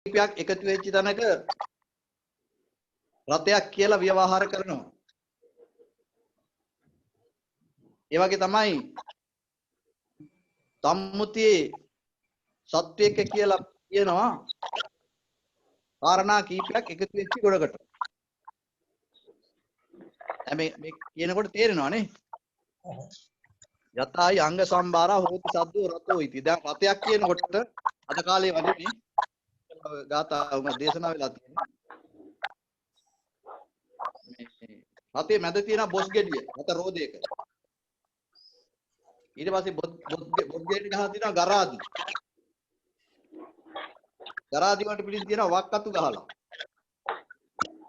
කීපයක් එකතු වෙච්ච තැනක රතයක් කියලා ව්‍යවහාර කරනවා. ඒ වගේ තමයි සම්මුතියේ සත්වයක කියලා කියනවා කාරණා කීපයක් එකතු වෙච්ච ගොඩකට. මේ කියනකොට තේරෙනවා නේ? යතයි අංග සම්භාරා හෝති සද්දෝ රතෝ ඉති. දැන් රතයක් කියනකොට අද කාලේ වගේ ගාථා දේශනා වෙලා තියෙනවා. රතේ මැද තියෙන බොස් ගෙඩිය රත රෝදයක. ඊට පස්සේ බොස් ගෙඩිය ගහලා තියෙනවා ගරාදි. ගරාදි වලට පිටින් තියෙනවා වක්කතු ගහලා.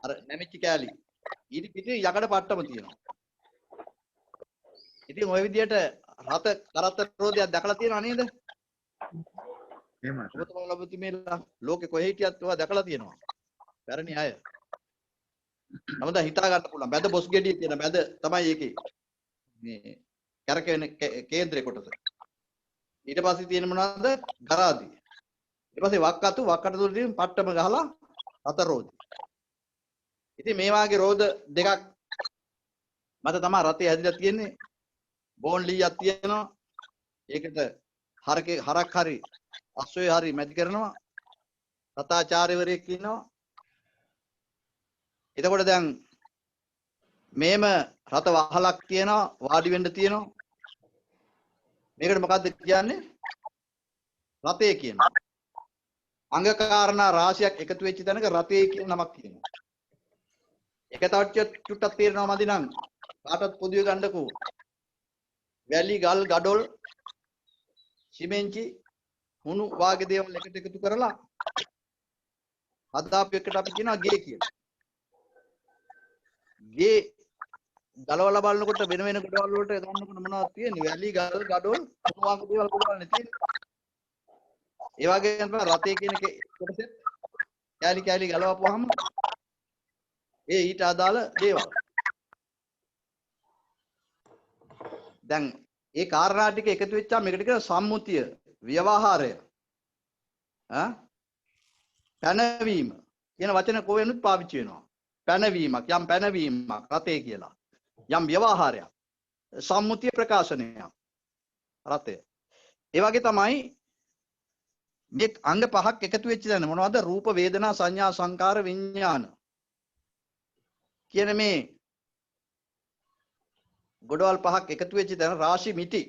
අර නැමිච්ච කෑලි. ඊට පිටින් යකඩ පට්ටම තියෙනවා. ඉතින් ওই විදිහට රත කරත්ත රෝදයක් දැකලා තියෙනව නේද? එහෙමයි. ඔබතුමා ලබතිමේලා ලෝකේ කොහේ හිටියත් ඔයා දැකලා තියෙනවා. පැරණි අය. නමුත් හිතා ගන්න පුළුවන්. මැද බොස් ගෙඩිය තියෙන මැද තමයි ඒකේ මේ කරකෙන කේන්ද්‍රේ කොටස. ඊට පස්සේ තියෙන මොනවද? ගරාදි. ඊට පස්සේ වක්කතු වලින් පට්ටම ගහලා රත රෝදි. ඉතින් මේ වාගේ රෝද දෙකක් මත තමයි රතේ හැදිලා තියෙන්නේ. බෝන් ලීයක් තියෙනවා. ඒකට හරක් හරි අස්සොය හරි මැදි කරනවා. රතාචාර්යවරයෙක් ඉන්නවා. එතකොට දැන් මේම රත වහලක් තියෙනවා වාඩි වෙන්න තියෙනවා. මේකට මොකද්ද කියන්නේ? රතේ කියනවා. අංග කාරණා රාශියක් එකතු වෙච්ච තැනක රතේ කියන නමක් කියනවා. එක තවත් චුට්ටක් තේරෙනවා මදි නම් කාටවත් පොදුවේ ගන්නකෝ. වැලි ගල් ගඩොල් සිමෙන්චි හුණු වාගේ දේවල් එකට එකතු කරලා හදාපු එකට අපි කියනවා ගේ කියලා. ගේ ගලවලා බලනකොට වෙන වෙන කොටවල් වලට ගන්නකොට මොනවද තියෙන්නේ? වැලි ගල් ගඩොල් හුණු වාගේ දේවල් කොටවල් තියෙන්නේ. ඒ වගේම රතේ කියන කොටසෙත් කෑලි කෑලි ගලවපුවාම ඒ ඊට අදාළ දේවල්. දැන් ඒ කාරණා ටික එකතු වෙච්චාම මේකට කියන සම්මුතිය ව්‍යවහාරය පැනවීම කියන වචන කොහෙන්වත් පාවිච්චි වෙනවා. පැනවීමක් යම් පැනවීමක් රතේ කියලා. යම් ව්‍යවහාරයක් සම්මුතිය ප්‍රකාශනයක් රතේ. ඒ වගේ තමයි මේ අංග පහක් එකතු වෙච්ච දැන මොනවද? රූප වේදනා සංඥා සංකාර විඥාන කියන මේ ගොඩවල් පහක් එකතු වෙච්ච තැන රාශි මිටි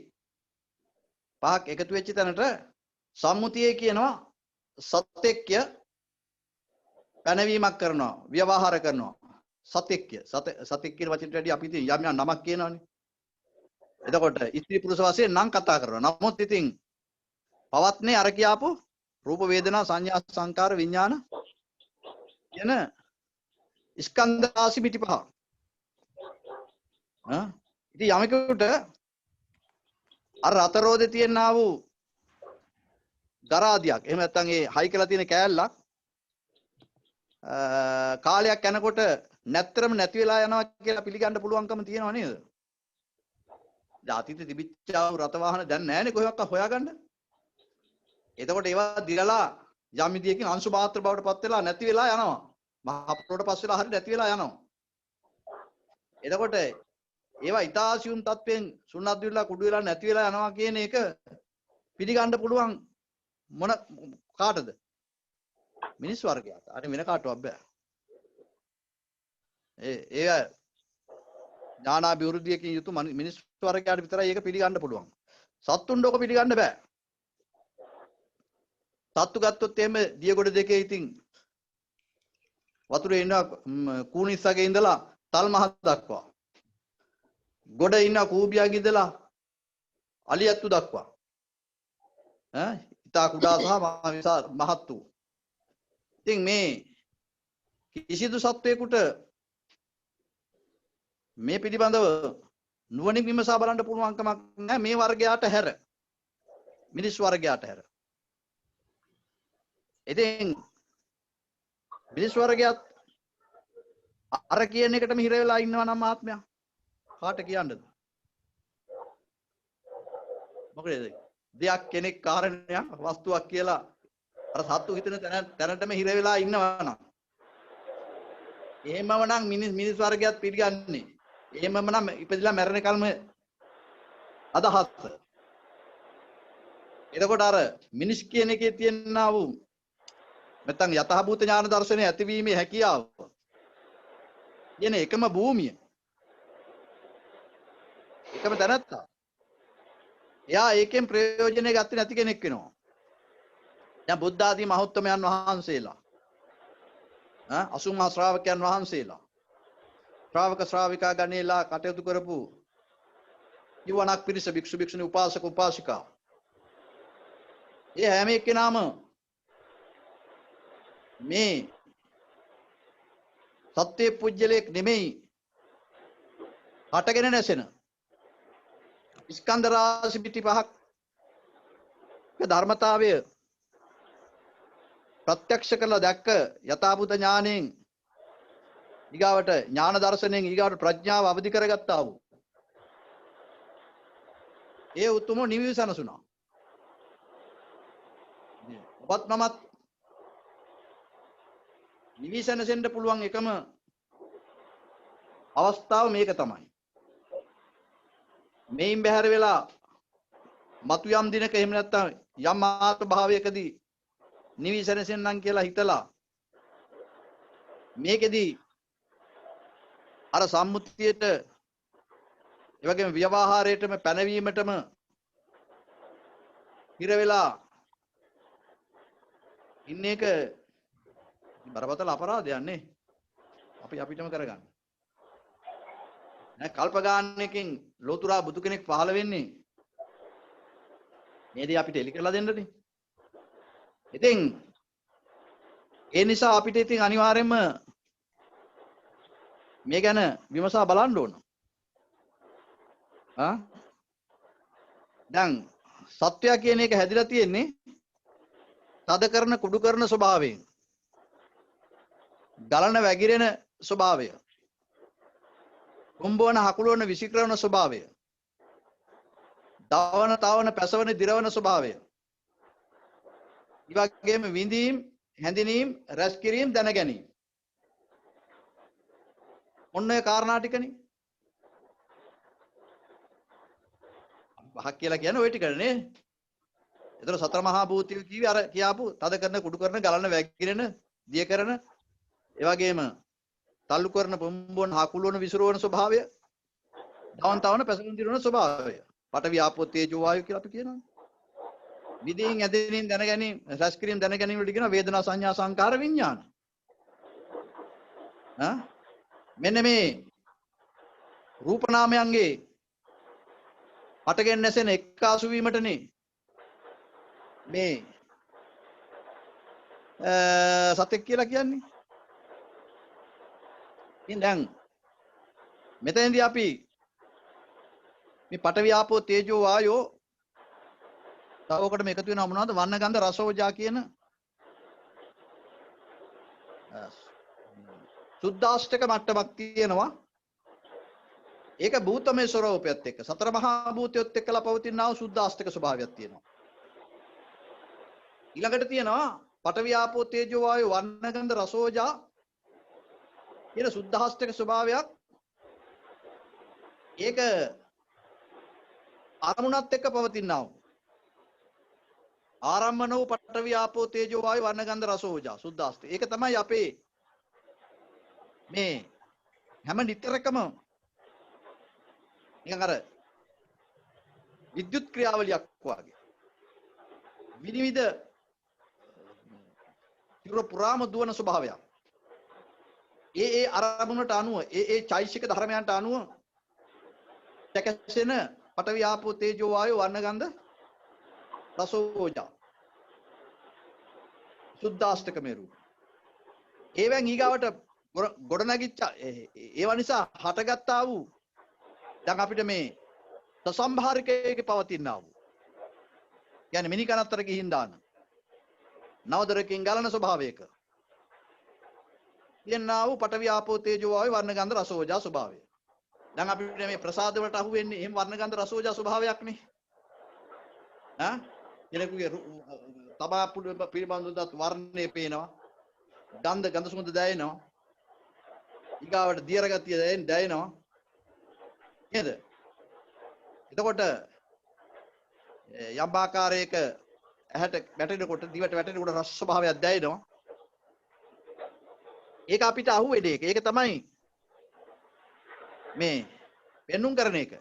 පහක් එකතු වෙච්ච තැනට සම්මුතියේ කියනවා සත්‍යක්‍ය පැනවීමක් කරනවා ව්‍යවහාර කරනවා සත්‍යක්‍ය සත්‍ය කියන වචනට වැඩි අපි ඉතින් යම් යම් නමක් කියනවනේ. එතකොට ස්ත්‍රී පුරුෂ වශයෙන් නම් කතා කරනවා. නමුත් ඉතින් පවත්නේ අර කියාපු රූප වේදනා සංඥා සංකාර විඥාන කියන ස්කන්ධ රාශි මිටි පහ. ඉතින් යමෙකුට අර රතරෝදේ තියෙනා වූ ගරාදියක් එහෙම නැත්නම් ඒ හයි කරලා තියෙන කෑල්ලක් කාලයක් යනකොට නැත්තරම නැති වෙලා යනවා කියලා පිළිගන්න පුළුවන්කම තියෙනව නේද? ජාතිත තිබිච්චා වූ රත වාහන දැන් නැහැනේ කොහෙවත් හොයාගන්න. එතකොට ඒවා දිරලා යම් විදියකින් අංශු මාත්‍ර බවට පත් වෙලා නැති වෙලා යනවා. මහ පොළොට පස් වෙලා හරිය නැති වෙලා යනවා. එතකොට ඒවා ඊතාසියුම් තත්වෙන් සුන්නත් විලා කුඩු වෙලා නැති වෙලා යනවා කියන එක පිළිගන්න පුළුවන් මොන කාටද? මිනිස් වර්ගයට. අර වෙන කාටවත් බෑ. ඒ ඥානාභිවෘද්ධියකින් යුතු මිනිස් වර්ගයට විතරයි ඒක පිළිගන්න පුළුවන්. සත්තුන්ට ඔක පිළිගන්න බෑ. සත්තු ගත්තොත් එහෙම දියගොඩ දෙකේ ඉතින් වතුරේ ඉන්න කූනිස්සගේ ඉඳලා තල් මහ දක්වා. ගොඩ ඉන්න කූබියාගේ ඉඳලා අලියත්තු දක්වා. ඉතා කුඩා සහ මහත් වූ. ඉතින් මේ කිසිදු සත්වයකට මේ පිළිබඳව නුවණින් විමසා බලන්න පුළුවන්කමක් නැහැ මේ වර්ගයට හැර. මිනිස් වර්ගයට හැර. ඉතින් මිනිස් වර්ගයත් අර කියන එකටම හිර වෙලා ඉන්නවා නම් ආත්මයක් කාට කියන්නද? මොකද දෙයක් කෙනෙක් කාරණයක් වස්තුවක් කියලා අර සත්තු හිතන තැනටම හිර වෙලා ඉන්නවා නම් එහෙමම නම් මිනිස් වර්ගයත් පිළිගන්නේ. එහෙමම නම් ඉපදිලා මැරෙන කල්ම අදහස්. එතකොට අර මිනිස් කියන එකේ තියෙනා වූ නැත්නම් යථාභූත ඥාන දර්ශනය ඇතිවීමේ හැකියාව කියන එකම භූමිය. එකම තැනත්තා. එයා ඒකෙන් ප්‍රයෝජනෙ ගත්තේ නැති කෙනෙක් වෙනවා. දැන් බුද්ධ ආදී මහෞත්තමයන් වහන්සේලා 80 ශ්‍රාවකයන් වහන්සේලා ශ්‍රාවක ශ්‍රාවිකා ගණේලා කටයුතු කරපු යුවණක් පිරිස භික්ෂු භික්ෂුණී උපාසක උපාසිකා ඒ හැම එක්කෙනාම මේ සත්‍ය පුජ්‍යලයක් නෙමෙයි හටගෙන නැසෙන ස්කන්ධ රාශි පිටි පහක් ධර්මතාවය ප්‍රත්‍යක්ෂ කරලා දැක්ක යථාභූත ඥාණයෙන් ඊගාවට ඥාන දර්ශනයෙන් ඊගාවට ප්‍රඥාව අවදි කරගත්තා වූ ඒ උතුම නිවිසනසුණා. ඔබත් මමත් නිවිසනසෙන්න පුළුවන් එකම අවස්ථාව මේක තමයි. මේන් බැහැර වෙලා මතු යම් දිනක එහෙම නැත්නම් යම් ආත්ම භාවයකදී නිවිසනසෙන්නම් කියලා හිතලා මේකෙදී අර සම්මුතියට ඒ වගේම ව්‍යවහාරයටම පැනවීමටම හිර වෙලා ඉන්න එක බරපතල අපරාධයක් නේ. අපිටම කරගන්න. නෑ කල්ප ගානකින් ලෝතුරා බුදු කෙනෙක් පහළ වෙන්නේ නේද අපිට එලි කරලා දෙන්නනේ. ඉතින් ඒ නිසා අපිට ඉතින් අනිවාර්යයෙන්ම මේ ගැන විමසා බලන්න ඕන. දැන් සත්වයා කියන එක හැදිලා තියෙන්නේ තද කරන කුඩු කරන ස්වභාවයෙන්. ගලන වැగిරෙන ස්වභාවය. කුඹවන හකුලවන විසිකරන ස්වභාවය. දවන තවන පැසවන දිරවන ස්වභාවය. ඒ වගේම විඳීම්, හැඳිනීම්, රැස් කිරීම, දැන ගැනීම. ඔන්න ඔය කාරණා ටිකනේ. පහක් කියලා කියන්නේ ওই ටිකනේ. ඒතර සතර මහා භූතිය කිව්වේ අර කියාපු තද කරන කුඩු කරන ගලන වැగిරෙන දිය කරන ඒ වගේම තල්ලු කරන පොම්බොන හකුලවන විසිරවන ස්වභාවය දවන් තවන පැසලුන් දිරවන ස්වභාවය පඨවි ආපෝ තේජෝ වායු කියලා අපි කියනවා. විදීන් ඇදෙනින් දැන ගැනීම රස කිරීම දැන ගැනීම වලට කියන වේදනා සංඥා සංකාර විඥාන. මෙන්න මේ රූප නාමයන්ගේ හටගෙන නැසෙන එක්කාසු වීමටනේ මේ සත්‍ය කියලා කියන්නේ. ඉතින් දැන් මෙතනදී අපි මේ පඨවි ආපෝ තේජෝ වායෝ තව ඔකට මේකතු වෙනවා මොනවද? වර්ණ ගන්ධ රස ඕජා කියන සුද්ධාෂ්ටක මට්ටමක් තියෙනවා. ඒක භූතමය ස්වરૂපයත් එක්ක සතර මහා භූතයත් එක්කලා පවතිනා වූ සුද්ධාෂ්ටක ස්වභාවයක් තියෙනවා. ඊළඟට තියෙනවා පඨවි ආපෝ තේජෝ වායෝ වර්ණ ගන්ධ රස ඕජා කියන සුද්ධාෂ්ටක ස්වභාවයක්. ඒක අරමුණත් එක්ක පවතිනා වූ ආරම්මන වූ පඨවි ආපෝ තේජෝ වායු වර්ණ ගන්ධ රස ඕජා සුද්ධාස්ත. ඒක තමයි අපේ මේ හැම නිතරකම නිකන් අර විද්‍යුත් ක්‍රියාවලියක් වගේ විනිවිද ඉර පුරාම දුවන ස්වභාවයක්. ඒ අරමුණට අනුව ඒ චෛසික ධර්මයන්ට අනුව සැකසෙන පඨවි ආපෝ තේජෝ වායු වර්ණ ගන්ධ රසෝජා සුද්ධාෂ්ටක මේරු. ඒවෙන් ඊගාවට ගොඩනැගිච්ච ඒව නිසා හටගත්තා වූ දැන් අපිට මේ සසම්භාරිකයේ පවතිනා වූ කියන්නේ මිනි කනත්තර ගිහින් දාන නවදරකින් ගලන ස්වභාවයක තියෙනා වූ පඨවි ආපෝ තේජෝ වායු වර්ණ ගන්ධ රසෝජා ස්වභාවය. දැන් අපිට මේ ප්‍රසාද වලට අහු වෙන්නේ එහෙම වර්ණ ගන්ධ රසෝජා ස්වභාවයක් නේ. කෙනෙකුගේ තමා පිළිබඳවත් වර්ණය පේනවා. ගඳ සුවඳ දැනෙනවා. ඊගාවට දියර ගතිය දැනෙනවා. නේද? එතකොට යම් ආකාරයක ඇහැට වැටෙනකොට දිවට වැටෙනකොට රස ස්වභාවයක් දැනෙනවා. ඒක අපිට අහුවෙන එක. ඒක තමයි මේ පෙන්눔 කරන එක.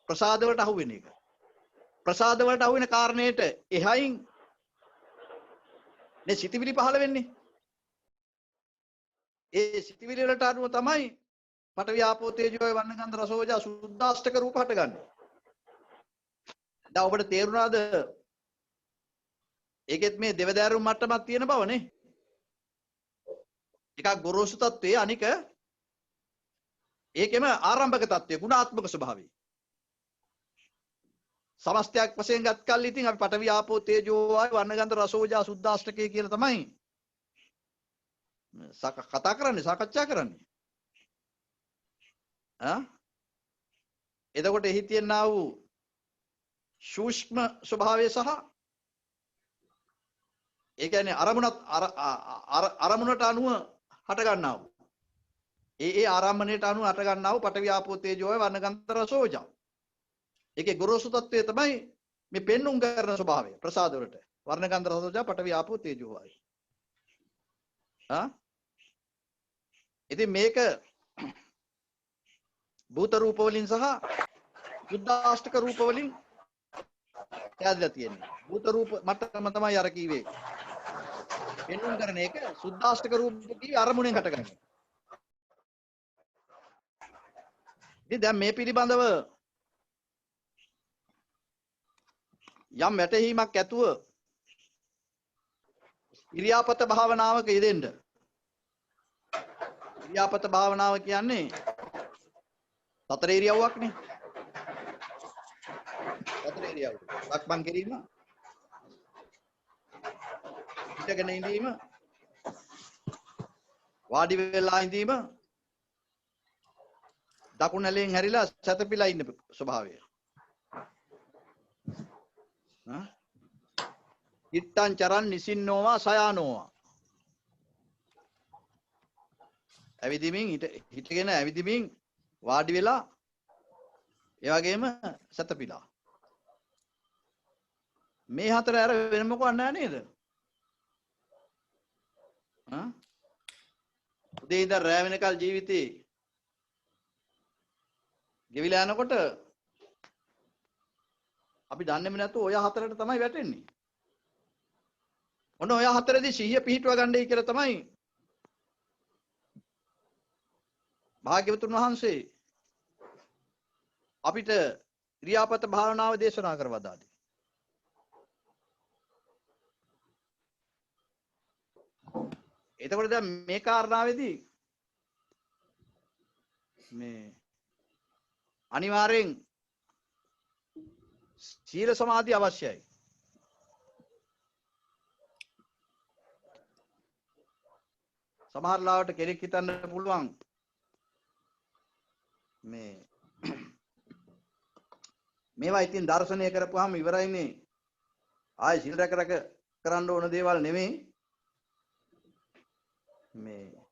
ප්‍රසාද වලට අහුවෙන එක. ප්‍රසාද වලට අහුවෙන කාරණේට එහයින් නේ සිතිවිලි පහළ වෙන්නේ. ඒ සිතිවිලි වලට අනුව තමයි පඨවි ආපෝ තේජෝ වන්න ගන්ධ රස ඕජා සුද්ධාෂ්ටක රූප හටගන්නේ. දැන් ඔබට තේරුණාද? ඒකෙත් මේ දෙවදෑරුම් මට්ටමක් තියෙන බවනේ. එකක් ගොරෝසු තත්ත්වයේ අනික ඒකෙම ආරම්භක තත්ත්වය ගුණාත්මක ස්වභාවය. සමස්තයක් වශයෙන් ගත් කල්ලි ඉතින් අපි පඨවි ආපෝ තේජෝ වායු වන්න ගන්ධ රස ඕජා සුද්ධාෂ්ටකය කියලා තමයි කතා කරන්නේ සාකච්ඡා කරන්නේ. එතකොට එහි තියෙනා වූ සූක්ෂම ස්වභාවය සහ ඒ කියන්නේ අරමුණට අනුව හට ගන්නා වූ ඒ ආරම්භණයට අනුව හට ගන්නා වූ පඨවි ආපෝ තේජෝ වන්න ගන්ධ රස ඕජා. ඒකේ ගොරෝසු තත්ත්වය තමයි මේ පෙන්눔 කරන ස්වභාවය ප්‍රසාද වලට. වර්ණ ගන්ධ රස ඕජා පඨවි ආපෝ තේජෝ වායු. ඉතින් මේක භූත රූප වලින් සහ සුද්ධාෂ්ටක රූප වලින් හැදලා තියෙන්නේ. භූත රූප මට්ටම තමයි අර කීවේ. පෙන්눔 කරන එක සුද්ධාෂ්ටක රූප කී අරමුණෙන් හටගන්නේ. ඉතින් දැන් මේ පිළිබඳව යම් වැටහීමක් ඇතුව ඉරියාපත භාවනාවක යෙදෙන්න. ඉරියාපත භාවනාව කියන්නේ සතර ඉරියව්වක්නේ. සතර ඉරියව්. සක්මන් කිරීම, හිටගෙන ඉඳීම, වාඩි වෙලා ඉඳීම, දකුණැලෙන් හැරිලා සැතපීලා ඉන්න ස්වභාවය. ඉත්තං චරන් නිසින්නෝවා සයානෝවා. ඇවිදිමින් හිටගෙන ඇවිදිමින් වාඩි වෙලා ඒ වගේම සැතපීලා. මේ හතර ඇර වෙන මොකක්ද නැහැ නේද? උදේ ඉඳන් රැ වෙනකල් ජීවිතේ ගෙවිලා යනකොට අපි දන්නේම නැතුව ඔය හතරට තමයි වැටෙන්නේ. ඔන්න ඔය හතරේදී සිහිය පිහිටුව ගන්නයි කියලා තමයි භාග්‍යවතුන් වහන්සේ අපිට ක්‍රියාපත භාවනාව දේශනා කරවදාදී. එතකොට දැන් මේ කාරණාවේදී මේ අනිවාර්යෙන් සීල සමාධි අවශ්‍යයි. සමහර ලාවට කෙනෙක් හිතන්න පුළුවන් මේවා ඉතින් දර්ශනය කරපුවාම ඉවරයිනේ. ආයෙ සීල් රැක කරන්න ඕන දේවල් නෙමෙයි. මේ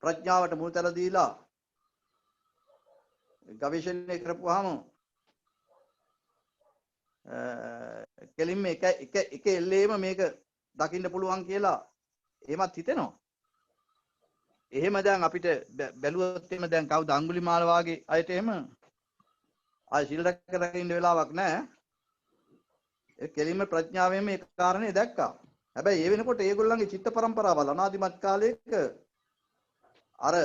ප්‍රඥාවට මුල් තැන දීලා ගවේෂණය කරපුවාම කෙලින්ම එක එල්ලේම මේක දකින්න පුළුවන් කියලා එහෙමත් හිතෙනවා. එහෙම දැන් අපිට බැලුවොත් එහෙම දැන් කවුද අඟුලිමාල වාගේ අයට එහෙම ආයි සීල් රැක ඉන්න වෙලාවක් නැහැ. ඒ කෙලින්ම ප්‍රඥාවෙන් මේ කාරණේ දැක්කා. හැබැයි ඒ වෙනකොට ඒගොල්ලන්ගේ චිත්ත පරම්පරාවල් අනාදිමත් කාලයක අර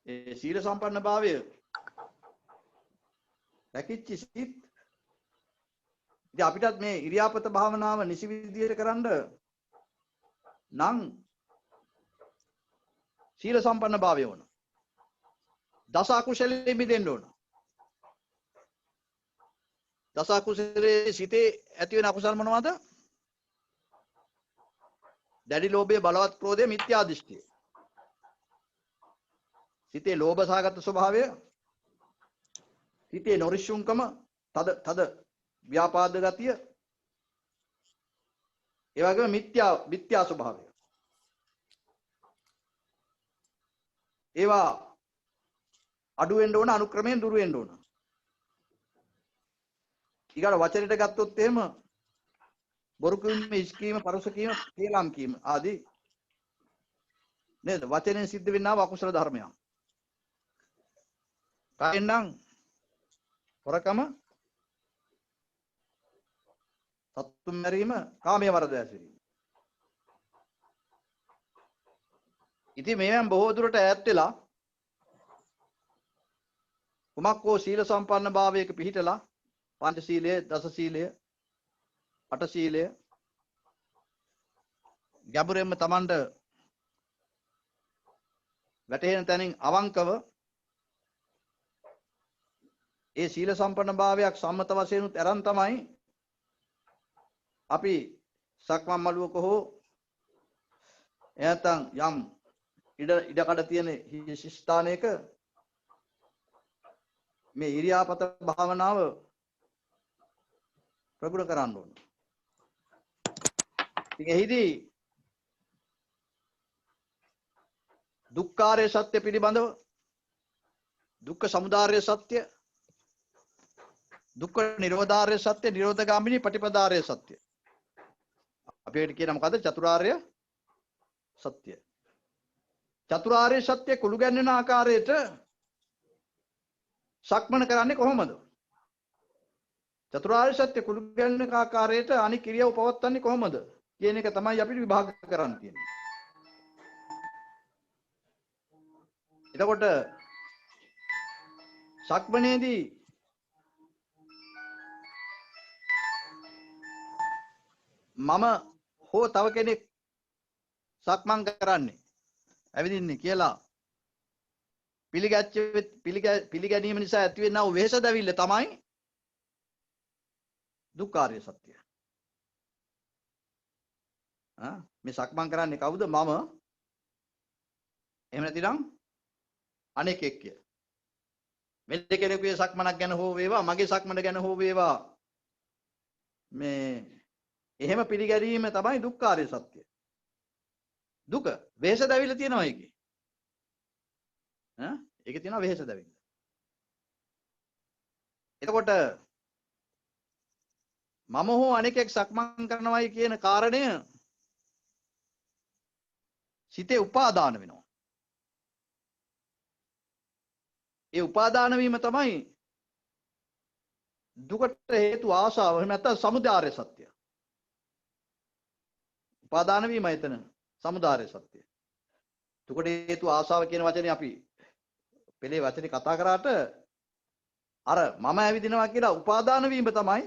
ඒ සීල සම්පන්න භාවය රැකිච්ච සිත්. ඉතින් අපිටත් මේ ඉරියාපත භාවනාව නිසි විදියට කරන්න නම් සීල සම්පන්න භාවය ඕන. දස අකුසලෙ මිදෙන්න ඕන. දස අකුසලේ සිතේ ඇති වෙන අකුසල් මොනවද? දැඩි ලෝභය, බලවත් ක්‍රෝධය, මිත්‍යා දෘෂ්ටිය. සිතේ ලෝභ සහගත ස්වභාවය, සිතේ නොරිෂ්ුම්කම, තද ව්‍යාපාද ගතිය, ඒ වගේම මිත්‍යා ස්වභාවය. ඒවා අඩු වෙන්න ඕන, අනුක්‍රමයෙන් දුරු වෙන්න ඕන. ඊගාට වචනෙට ගත්තොත් එහෙම බොරු කීම, ඉස්කීම, පරුස කීම, කේලම් කීම ආදී නේද? වචනෙන් සිද්ධ වෙන්නා වූ අකුසල ධර්මයන්. කයෙන් නම් හොරකම, සතුන් මැරීම, කාමයේ වරද ඇසිරීම. ඉතින් මේවෙන් බොහෝ දුරට ඈත් වෙලා කුමක් හෝ සීල සම්පන්න භාවයක පිහිටලා පංච සීලය, දස සීලය, අට සීලය ගැඹුරෙන්ම Tamanට වැටහෙන තැනින් අවංකව ඒ සීල සම්පන්න භාවයක් සම්මත වශයෙන් උත් අරන් තමයි අපි සක්මන් මළුවක හෝ එතන යම් ඉඩකඩ තියෙන ස්ථානයක මේ ඉරියාපත භාවනාව ප්‍රගුණ කරන්න ඕන. ඉතින් එහිදී දුක්ඛාරය සත්‍ය පිළිබඳව, දුක්ඛ සමුදාය සත්‍ය, දුක්ඛ නිරෝධාර්ය සත්‍ය, නිරෝධගාමිනී පටිපදාර්ය සත්‍ය. අපි ඒකට කියන මොකද්ද? චතුරාර්ය සත්‍ය. චතුරාර්ය සත්‍ය කුළු ගැන්වෙන ආකාරයට සක්මන කරන්නේ කොහොමද? චතුරාර්ය සත්‍ය කුළු ගැන්වෙන ආකාරයට අනික් ක්‍රියාව පවත්වන්නේ කොහොමද කියන එක තමයි අපිට විභාග කරන්න තියෙන්නේ. එතකොට සක්මනේදී මම හෝ තව කෙනෙක් සක්මන් කරන්නේ ඇවිදින්නේ කියලා පිළිගැනීම නිසා ඇතිවෙනා වූ වෙහෙස දැවිල්ල තමයි දුක්ඛාරය සත්‍ය. මේ සක්මන් කරන්නේ කවුද? මම. එහෙම නැතිනම් අනෙක් එක්ක. වෙන කෙනෙකුගේ සක්මනක් ගැන හෝ වේවා, මගේ සක්මන ගැන හෝ වේවා, මේ එහෙම පිළිගැනීම තමයි දුක්ඛාරය සත්‍ය. දුක වෙහෙස දැවිල්ල තියෙනවා ඒකේ. ඒකේ තියෙනවා වෙහෙස දැවිල්ල. එතකොට මම හෝ අනෙක් සක්මන් කරනවායි කියන කාරණය සිතේ උපාදාන වෙනවා. ඒ උපාදාන වීම තමයි දුකට හේතු ආශාව. එහෙම නැත්නම් සමුදාය සත්‍ය. උපාදාන වීම එතන සමුදාය සත්‍ය. දුකට හේතු ආශාව කියන වචනේ අපි පෙළේ වචනේ කතා කරාට අර මම ඇවිදිනවා කියලා උපාදාන වීම තමයි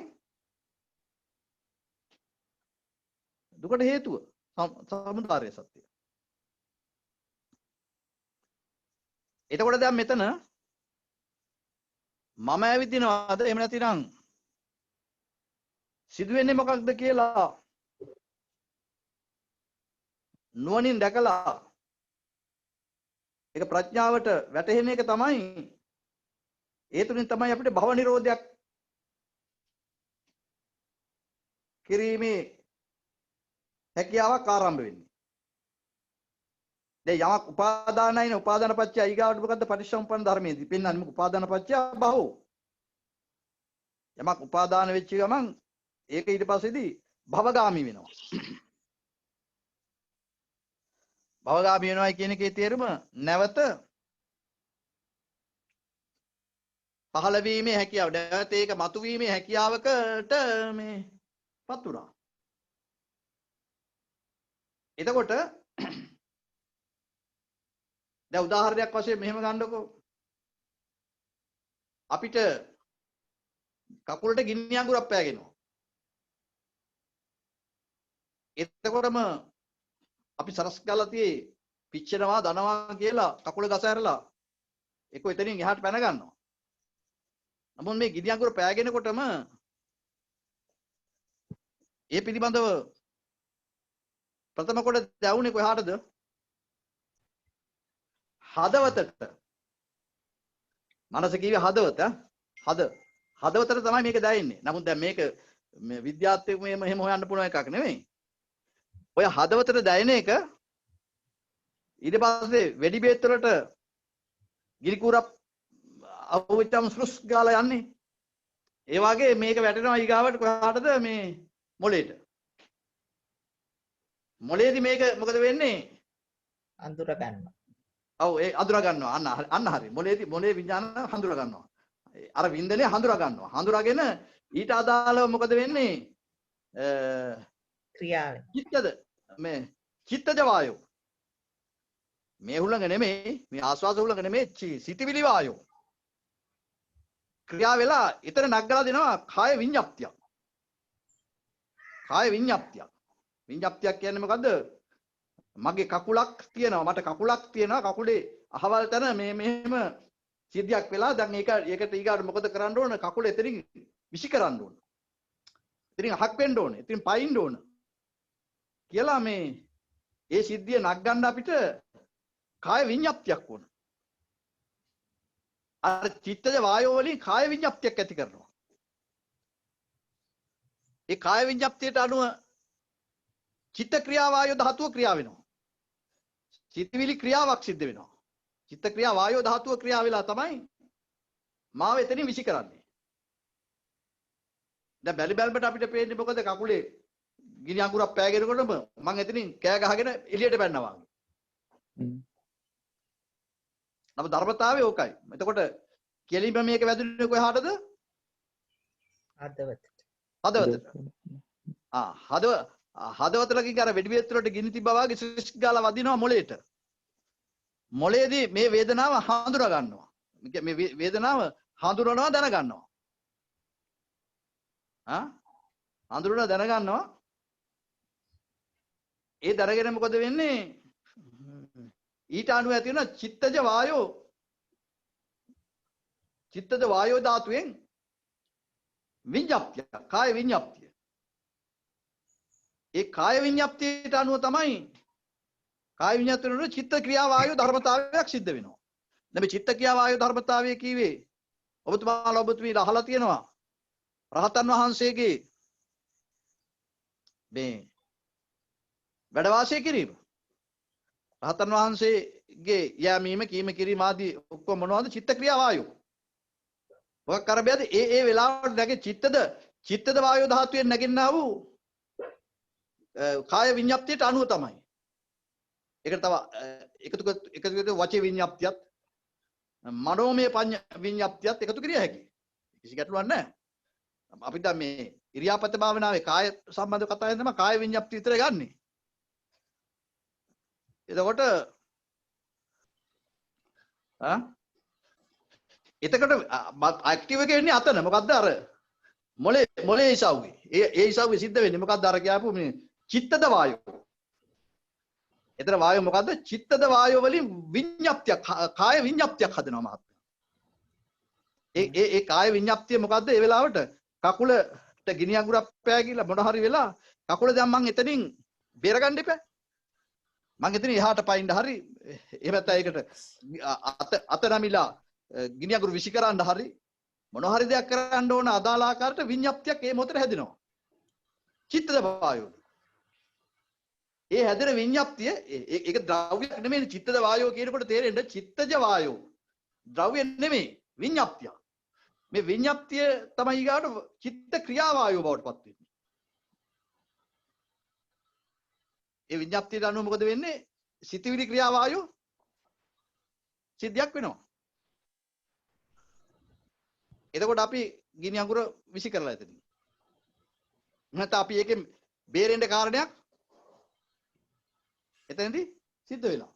දුකට හේතුව. සමුදාය සත්‍ය. එතකොට දැන් මෙතන මම ඇවිදිනවාද එහෙම නැතිනම් සිදුවෙන්නේ මොකක්ද කියලා නුවණින් දැකලා ඒක ප්‍රඥාවට වැටහෙන එක තමයි, ඒ තුලින් තමයි අපිට භව නිරෝධයක් කිරීමේ හැකියාවක් ආරම්භ වෙන්නේ. දැන් යමක් උපාදානයින උපාදාන පත්‍ය ඊගාවට මොකද්ද? පටිච්චසමුප්පන්න ධර්මයේදී පෙන්වන්නේ මොකක්? උපාදාන පත්‍ය භවෝ. යමක් උපාදාන වෙච්ච ගමන් ඒක ඊට පස්සේදී භවගාමි වෙනවා. භවගාමි වෙනවා කියන එකේ තේරුම නැවත පහළ වීමේ හැකියාව. නැවත ඒක මතුවීමේ හැකියාවකට මේ පත් වුණා. එතකොට දැන් උදාහරණයක් වශයෙන් මෙහෙම ගන්නකො. අපිට කකුලට ගිනි අඟුරක් පෑගෙනවා. එතකොටම අපි සරස් ගාලා තියේ පිච්චෙනවා දනවා කියලා කකුල ගස ඇරලා ඒක එතනින් එහාට පැන ගන්නවා. නමුත් මේ ගිනි අඟුර පෑගෙනකොටම ඒ පිළිබඳව ප්‍රථම කොට දැවුනේ කොහාටද? හදවතට. මනස කිව්වේ හදවත. හද. හදවතට තමයි මේක දැනෙන්නේ. නමුත් දැන් මේක මේ විද්‍යාත්මක මෙහෙම හොයන්න පුළුවන් එකක් නෙමෙයි. ඔය හදවතට දැනෙන එක ඊට පස්සේ වෙඩි බේත් වලට ගිනි කූරක් අවුච්චම් ස්ලුස් ගාලා යන්නේ. ඒ වගේ මේක වැටෙනවා ඊගාවට කොහාටද මේ මොලේට. මොලේදී මේක මොකද වෙන්නේ? අඳුර ගන්නවා. ඔව් ඒ අඳුර ගන්නවා. අන්න හරි. මොලේදී මොලේ විඥාන හඳුර ගන්නවා. අර වින්දනේ හඳුර ගන්නවා. හඳුරාගෙන ඊට අදාළව මොකද වෙන්නේ? ක්‍රියාවෙන්. චිත්තද මේ චිත්තජ වායෝ. මේ හුළඟ නෙමෙයි, මේ ආස්වාස හුළඟ නෙමෙයි, සිතවිලි වායෝ. ක්‍රියා වෙලා ඊතර නග්ගලා දෙනවා කාය විඤ්ඤාප්තිය. කාය විඤ්ඤාප්තිය. විඤ්ඤාප්තියක් කියන්නේ මොකද්ද? මගේ කකුලක් තියෙනවා, මට කකුලක් තියෙනවා, කකුලේ අහවල් තැන මේ මෙහෙම සිද්ධියක් වෙලා දැන් ඒකට ඊගාට මොකද කරන්න ඕන? කකුල එතනින් විසි කරන්න ඕන. එතනින් අහක් වෙන්න ඕන. එතනින් පයින්න ඕන. කියලා මේ ඒ සිද්ධිය නග්ගන්න අපිට කාය විඤ්ඤාප්තියක් ඕන. අර චිත්තජ වායෝ වලින් කාය විඤ්ඤාප්තියක් ඇති කරනවා. ඒ කාය විඤ්ඤාප්තියට අනුව චිත්ත ක්‍රියා වායෝ ධාතුව ක්‍රියා වෙනවා. චිත්තවිලි ක්‍රියාවක් සිද්ධ වෙනවා. චිත්ත ක්‍රියා වායෝ ධාතුව ක්‍රියා වෙලා තමයි මාව එතනින් විසි කරන්නේ. දැන් බැලි බැලමට අපිට පේන්නේ මොකද? කකුලේ ගිනි අඟුරක් පෑගෙනකොටම මං එතනින් කෑ ගහගෙන එළියට පැන්නා වගේ. නමුත් ධර්මතාවය ඕකයි. එතකොට කෙලින්ම මේක වැදුනේ කොහාටද? හදවතට. හදවතට. හදවතලකින් අර වෙඩි බේත් වලට ගිනි තිබ්බා වගේ ස්විච් ගාලා වදිනවා මොලේට. මොලේදී මේ වේදනාව හඳුනා ගන්නවා. මේ වේදනාව හඳුනනවා දැනගන්නවා. හඳුනනවා දැනගන්නවා. ඒ දරගෙන මොකද වෙන්නේ? ඊට අනුව ඇති වෙන චිත්තජ වායෝ ධාතුවෙන් විඤ්ඤාප්තිය, කාය විඤ්ඤාප්තිය. ඒ කාය විඤ්ඤාප්තියට අනුව තමයි කාය විඤ්ඤාප්තියට චිත්ත ක්‍රියා වායෝ ධර්මතාවයක් සිද්ධ වෙනවා. දැන් මේ චිත්ත ක්‍රියා වායෝ ධර්මතාවය කීවේ ඔබතුමී අහලා තියෙනවා. රහතන් වහන්සේගේ මේ වැඩ වාසය කිරීම. රහතන් වහන්සේගේ යෑමීම කීම කිරීම ආදී ඔක්කොම මොනවද? චිත්ත ක්‍රියා වායෝ. ඔය කරබයද ඒ වෙලාවට නැගේ චිත්තද වායෝ ධාතුවෙන් නැගින්නා වූ කාය විඤ්ඤාප්තියට අනුව තමයි. ඒකට තව එකතු වචේ විඤ්ඤාප්තියත් මනෝමය විඤ්ඤාප්තියත් එකතු කරිය හැකියි. කිසි ගැටලුවක් නැහැ. අපි දැන් මේ ඉරියාපත භාවනාවේ කාය සම්බන්ධ කතාවෙන් තමයි කාය විඤ්ඤාප්තිය විතර ගන්නෙ. එතකොට එතකොට ඇක්ටිව් එක වෙන්නේ අතන. මොකද්ද අර මොලේ ඉසව්වේ. ඒ ඉසව්වේ සිද්ධ වෙන්නේ මොකද්ද අර කියපු මේ චිත්තද වායෝ. එතන වායෝ මොකද්ද? චිත්තද වායෝ වලින් විඤ්ඤාප්තියක්, කාය විඤ්ඤාප්තියක් හදනවා මහත්තයා. ඒ කාය විඤ්ඤාප්තිය මොකද්ද? ඒ වෙලාවට කකුලට ගිනි අඟුරක් පෑගිලා මොන හරි වෙලා කකුල දැන් මං එතනින් බේරගන්න එපා. මං එතනින් එහාට පයින්න හරි එහෙම නැත්නම් ඒකට අත නමිලා ගිනි අඟුරු විසි කරන්න හරි මොන හරි දෙයක් කරන්න ඕන අදාළ ආකාරයට විඤ්ඤාප්තියක් ඒ මොහොතේ හැදෙනවා. චිත්තද වායෝ. ඒ හැදෙන විඤ්ඤාප්තිය ඒක ද්‍රව්‍යයක් නෙමෙයි. චිත්තද වායෝ කියනකොට තේරෙන්න චිත්තජ වායෝ. ද්‍රව්‍ය නෙමෙයි විඤ්ඤාප්තිය. මේ විඤ්ඤාප්තිය තමයි ඊගාට චිත්ත ක්‍රියා වායෝ බවට පත් වෙන්නේ. ඒ විඤ්ඤාප්තියට අනුව මොකද වෙන්නේ? සිතවිලි ක්‍රියා වායෝ සිද්ධියක් වෙනවා. එතකොට අපි ගිනි අඟුර විසි කරලා එතනින්. නැත්නම් අපි ඒකෙන් බේරෙන්න කාරණයක් එතනදී සිද්ධ වෙනවා.